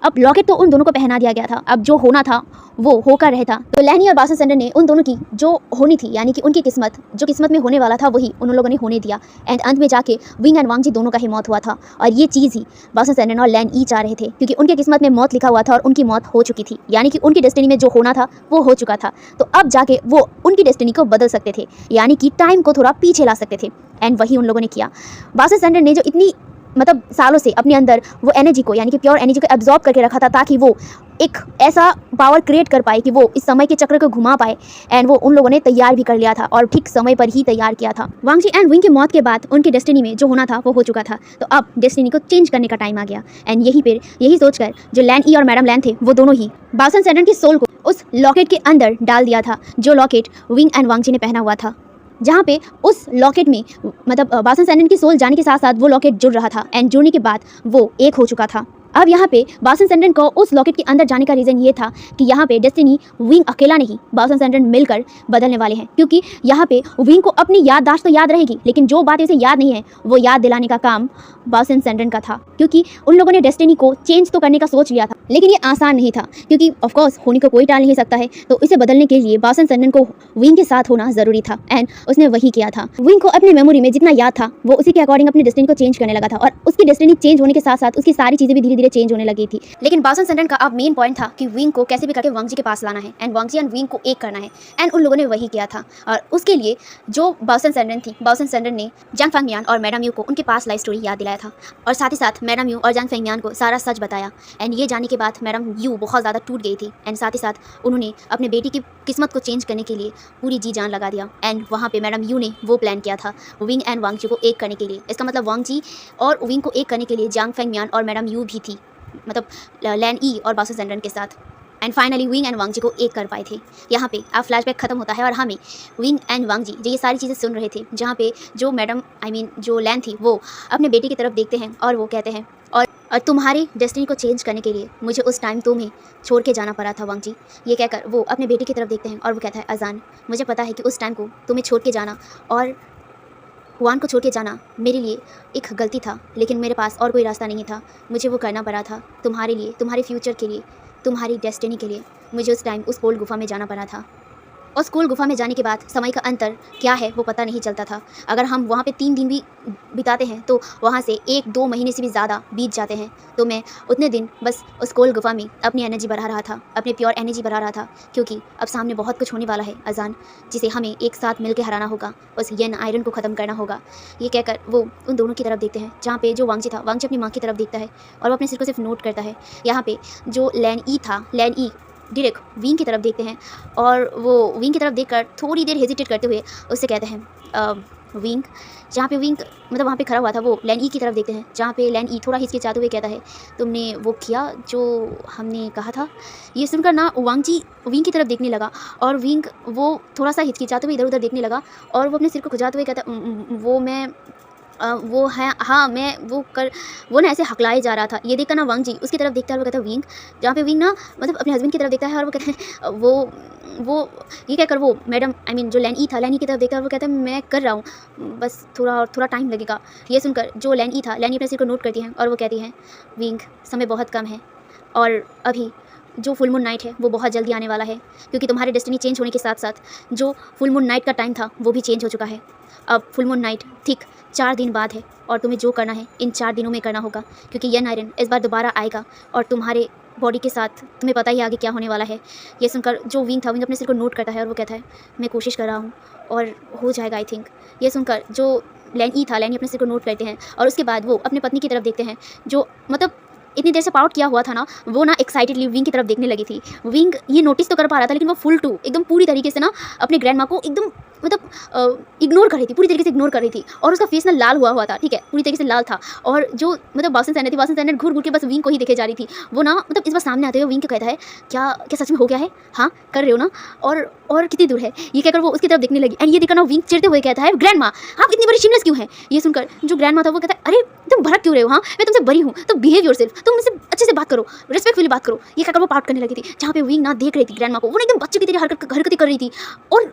अब लॉकेट तो उन दोनों को पहना दिया गया था, अब जो होना था वो होकर रहता। तो लैनी और बाओसन सेंडन ने उन दोनों की जो होनी थी, यानी कि उनकी किस्मत, जो किस्मत में होने वाला था वही उन लोगों ने होने दिया। एंड अंत में जाके विंग एंड वांगजी दोनों का ही मौत हुआ था, और ये चीज़ ही बाओसन सेंडन और लैन ई चाह रहे थे, क्योंकि उनके किस्मत में मौत लिखा हुआ था और उनकी मौत हो चुकी थी, यानी कि उनकी डेस्टिनी में जो होना था वो हो चुका था। तो अब जाके वो उनकी डेस्टिनी को बदल सकते थे, यानी कि टाइम को थोड़ा पीछे ला सकते थे, एंड वही उन लोगों ने किया। बाओसन सेंडन ने जो इतनी मतलब सालों से अपने अंदर वो एनर्जी को, यानी कि प्योर एनर्जी को एब्जॉर्ब करके रखा था, ताकि वो एक ऐसा पावर क्रिएट कर पाए कि वो इस समय के चक्र को घुमा पाए, एंड वो उन लोगों ने तैयार भी कर लिया था, और ठीक समय पर ही तैयार किया था। वांगजी एंड विंग की मौत के बाद उनकी डेस्टिनी में जो होना था वो हो चुका था, तो अब डेस्टिनी को चेंज करने का टाइम आ गया। एंड यही सोचकर जो लैन ई और मैडम लैन थे, वो दोनों ही बाओसन सेंडन की सोल को उस लॉकेट के अंदर डाल दिया था, जो लॉकेट विंग एंड वांगजी ने पहना हुआ था, जहाँ पे उस लॉकेट में मतलब बाओसन सेंडन की सोल जाने के साथ साथ वो लॉकेट जुड़ रहा था, एंड जुड़ने के बाद वो एक हो चुका था। अब यहाँ पे बासन सेंडन को उस लॉकेट के अंदर जाने का रीज़न ये था कि यहाँ पे डेस्टिनी विंग अकेला नहीं, बासन सेंडन मिलकर बदलने वाले हैं, क्योंकि यहाँ पे विंग को अपनी याददाश्त तो याद रहेगी, लेकिन जो बातें उसे याद नहीं है वो याद दिलाने का काम बासन सेंडन का था, क्योंकि उन लोगों ने डेस्टिनी को चेंज तो करने का सोच लिया था, लेकिन ये आसान नहीं था, क्योंकि ऑफकोर्स होनी को कोई टाल नहीं सकता है। तो इसे बदलने के लिए बासन सेंडन को विंग के साथ होना ज़रूरी था, एंड उसने वही किया था। विंग को अपनी मेमोरी में जितना याद था वो उसी के अकॉर्डिंग अपनी डेस्टिनी को चेंज करने लगा था, और उसकी डेस्टिनी चेंज होने के साथ साथ उसकी सारी चीज़ें भी धीरे धीरे चेंज होने लगी थी। लेकिन बासन सेंडन का अब मेन पॉइंट था कि विंग को कैसे भी करके वांग जी के पास लाना है, and Wangji and Wing को एक करना है, एंड उन लोगों ने वही किया था। और उसके लिए जो बासन सेंडन थी, बासन सेंडन ने जांग फेंगमियान और मैडम यू को उनके पास लाइफ स्टोरी याद दिलाया था, और साथ ही साथ मैडम यू और जांग फेंगमियान को सारा सच बताया। एंड ये जानने के बाद मैडम यू बहुत ज़्यादा टूट गई थी, एंड साथ ही साथ उन्होंने अपने बेटी की किस्मत को चेंज करने के लिए पूरी जी जान लगा दिया। एंड वहाँ पे मैडम यू ने वो प्लान किया था विंग एंड वांग जी को एक करने के लिए। इसका मतलब वांग जी और विंग को एक करने के लिए जांग फेंगमियान और मैडम यू भी थी, मतलब लैन ई और बासन सेंडन के साथ। एंड फाइनली विंग एंड वांग जी को एक कर पाए थे। यहाँ पे अब फ्लैशबैक खत्म होता है और हमें विंग एंड वांग जी जो ये सारी चीज़ें सुन रहे थे, जहाँ पे जो मैडम जो लैन थी वो अपने बेटे की तरफ देखते हैं और वो कहते हैं, और तुम्हारी डेस्टिनी को चेंज करने के लिए मुझे उस टाइम तुम्हें छोड़ के जाना पड़ा था वांग जी। ये कहकर वो अपने बेटे की तरफ देखते हैं और वो कहता है, अजान मुझे पता है कि उस टाइम को तुम्हें छोड़ के जाना और हुआन को छोड़ के जाना मेरे लिए एक गलती था, लेकिन मेरे पास और कोई रास्ता नहीं था, मुझे वो करना पड़ा था तुम्हारे लिए, तुम्हारे फ्यूचर के लिए, तुम्हारी डेस्टिनी के लिए। मुझे उस टाइम उस कोल्ड गुफा में जाना पड़ा था। उस कोल्ड गुफा में जाने के बाद समय का अंतर क्या है वो पता नहीं चलता था। अगर हम वहाँ पे 3 दिन भी बिताते हैं तो वहाँ से 1-2 महीने से भी ज़्यादा बीत जाते हैं। तो मैं उतने दिन बस उस कोल्ड गुफा में अपनी एनर्जी बढ़ा रहा था, अपनी प्योर एनर्जी बढ़ा रहा था, क्योंकि अब सामने बहुत कुछ होने वाला है अजान, जिसे हमें एक साथ मिलकर हराना होगा, उस येन आयरन को ख़त्म करना होगा। ये कहकर वो उन दोनों की तरफ देखते हैं, जहाँ पे जो वांग जी था, वांग जी अपनी माँ की तरफ देखता है और वो अपने सिर को सिर्फ नोट करता है। यहाँ पे जो लैन ई था, लैन ई डायरेक्ट विंग की तरफ देखते हैं, और वो विंग की तरफ देखकर थोड़ी देर हेजिटेट करते हुए उससे कहते हैं विंग, जहाँ पे विंग मतलब वहाँ पे खड़ा हुआ था, वो लैन ई की तरफ देखते हैं, जहाँ पे लैन ई थोड़ा हिचकिचाते हुए कहता है, तुमने वो किया जो हमने कहा था। ये सुनकर ना वांग जी विंग की तरफ देखने लगा, और विंग वो थोड़ा सा हिचकिचाते हुए इधर उधर देखने लगा, और वो अपने सिर को खुजाते हुए कहता, वो मैं वो है, हाँ मैं वो ना ऐसे हकलाए जा रहा था। ये देखकर ना वांग जी उसकी तरफ देखता है और वो कहता है विंग, जहाँ पे विंग ना मतलब अपने हस्बैंड की तरफ देखता है और वो कहता है वो ये कहकर वो मैडम जो लैन ई था, लैन ई की तरफ देखता है और वो कहता है मैं कर रहा हूँ, बस थोड़ा टाइम लगेगा। ये सुनकर जो लैन ई था, लैन ई अपने सिर को नोट करती हैं और वो कहती हैं, विंग समय बहुत कम है, और अभी जो फुल मून नाइट है वो बहुत जल्दी आने वाला है, क्योंकि तुम्हारी डेस्टिनी चेंज होने के साथ साथ जो फुल मून नाइट का टाइम था वो भी चेंज हो चुका है। अब फुल मून नाइट ठीक 4 दिन बाद है, और तुम्हें जो करना है इन 4 दिनों में करना होगा, क्योंकि येन आयरन इस बार दोबारा आएगा और तुम्हारे बॉडी के साथ तुम्हें पता ही आगे क्या होने वाला है। ये सुनकर जो विंग था, विंग अपने सिर को नोट करता है और वो कहता है, मैं कोशिश कर रहा हूँ और हो जाएगा आई थिंक। ये सुनकर जो लैन ई था, लैन ई अपने सिर को नोट करते हैं, और उसके बाद वो अपनी पत्नी की तरफ देखते हैं, जो मतलब इतनी देर से पाउट किया हुआ था ना, वो ना एक्साइटेडली विंग की तरफ देखने लगी थी। विंग ये नोटिस तो कर पा रहा था, लेकिन वो फुल टू एकदम पूरी तरीके से ना अपने ग्रैंड माँ को एकदम मतलब इग्नोर कर रही थी, पूरी तरीके से इग्नोर कर रही थी, और उसका फेस ना लाल हुआ था, ठीक है, पूरी तरीके से लाल था। और जो मतलब बासन सेंडन थी, बासन सेंडन घूर घूर के बस विंग को ही देखे जा रही थी। वो ना मतलब इस बार सामने आते हुए विंग को कहता है, क्या सच में हो गया है, हाँ कर रहे हो ना, और कितनी दूर है। ये कहकर वो उसकी तरफ देखने लगी, एंड ये देखकर ना विंग चिढ़ते हुए कहता है, ग्रैंड माँ आप इतनी बड़ी शिमलेस क्यों है। ये सुनकर जो ग्रैंड माँ था वो कहता है, अरे तुम भड़क क्यों रहे हो, हाँ मैं तुमसे बड़ी हूँ, तो बिहेव योरसेल्फ, तुम मुझसे अच्छे से बात करो, रिस्पेक्टफुली बात करो। ये कहकर वो पाउट करने लगी थी, जहाँ पे विंग ना देख रही थी ग्रैंड माँ को, वो एकदम बच्चे की तरह हरकतें कर रही थी, और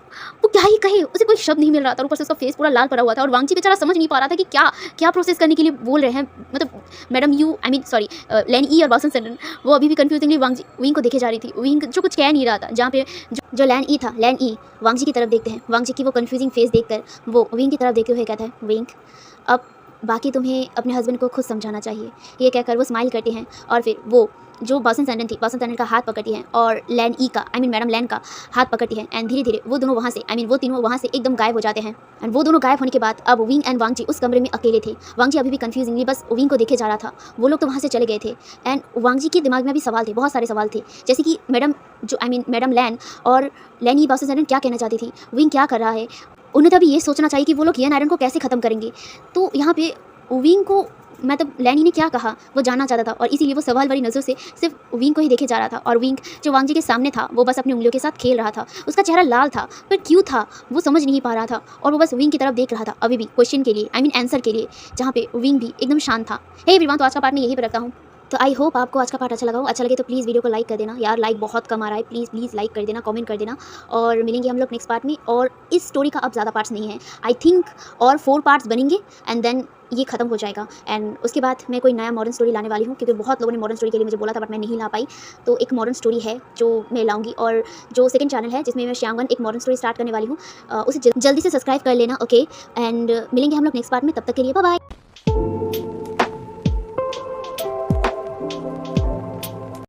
वो क्या ही कहे, उसे कोई शब्द नहीं मिल रहा था, ऊपर से उसका फेस पूरा लाल पड़ा हुआ था, और वांग जी बेचारा समझ नहीं पा रहा था कि क्या प्रोसेस करने के लिए बोल रहे हैं, मतलब मैडम यू सॉरी लैन ई और बासन सेंडन वो अभी भी कंफ्यूजिंगली विंग को देखे जा रही थी। विंग जो कुछ कह नहीं रहा था, जहाँ पे जो लैन ई था, लैन ई वांग जी की तरफ देखते हैं, वांग जी की वो कंफ्यूजिंग फेस देखकर वो विंग की तरफ देखते हुए कहता है, विंग अब बाकी तुम्हें अपने हस्बैंड को खुद समझाना चाहिए। ये कहकर वो स्माइल करते हैं, और फिर वो जो बासन सेंडन थी, बासन सेंडन का हाथ पकड़ती हैं, और लैन ई का मैडम लैन का हाथ पकड़ती हैं, एंड धीरे धीरे वो दोनों वहाँ से वो तीनों वहाँ से एकदम गायब हो जाते हैं। एंड वो दोनों गायब होने के बाद अब विंग एंड वांग जी उस कमरे में अकेले थे। वांग जी अभी भी कंफ्यूजिंगली बस विंग को देखे जा रहा था, वो लोग तो वहाँ से चले गए थे, एंड वांग जी के दिमाग में भी सवाल थे, बहुत सारे सवाल थे, जैसे कि मैडम लैन और लैन ई बासन सेंडन क्या कहना चाहती थी, विंग क्या कर रहा है, उन्हें तभी ये सोचना चाहिए कि वो लोग येन आयरन को कैसे ख़त्म करेंगे। तो यहाँ पे विंग को मतलब लैनी ने क्या कहा वो जानना चाहता था, और इसीलिए वो सवाल भरी नज़रों से सिर्फ विंग को ही देखे जा रहा था। और विंग जो वांग जी के सामने था वो बस अपनी उंगलियों के साथ खेल रहा था, उसका चेहरा लाल था, पर क्यों था वो समझ नहीं पा रहा था, और वो बस विंग की तरफ देख रहा था अभी भी क्वेश्चन के लिए, आंसर के लिए, जहाँ पे विंग भी एकदम शांत था। हे एवरीवन, तो आज का पार्ट मैं यही पर रखता हूँ। तो आई होप आपको आज का पार्ट अच्छा लगा हो। अच्छा लगे तो प्लीज़ वीडियो को लाइक कर देना यार, लाइक बहुत कम आ रहा है, प्लीज़ प्लीज़ लाइक कर देना, कमेंट कर देना। और मिलेंगे हम लोग नेक्स्ट पार्ट में। और इस स्टोरी का अब ज़्यादा पार्ट्स नहीं है, आई थिंक और 4 पार्ट्स बनेंगे एंड देन ये ख़त्म हो जाएगा। एंड उसके बाद मैं कोई नया मॉडर्न स्टोरी लाने वाली हूँ, क्योंकि बहुत लोगों ने मॉडर्न स्टोरी के लिए मुझे बोला था बट मैं नहीं ला पाई। तो एक मॉडर्न स्टोरी है जो मैं लाऊंगी, और जो सेकंड चैनल है जिसमें मैं श्यामगन एक मॉडर्न स्टोरी स्टार्ट करने वाली हूँ, उसे जल्दी से सब्सक्राइब कर लेना, ओके। एंड मिलेंगे हम लोग नेक्स्ट पार्ट में, तब तक के लिए बाय बाय।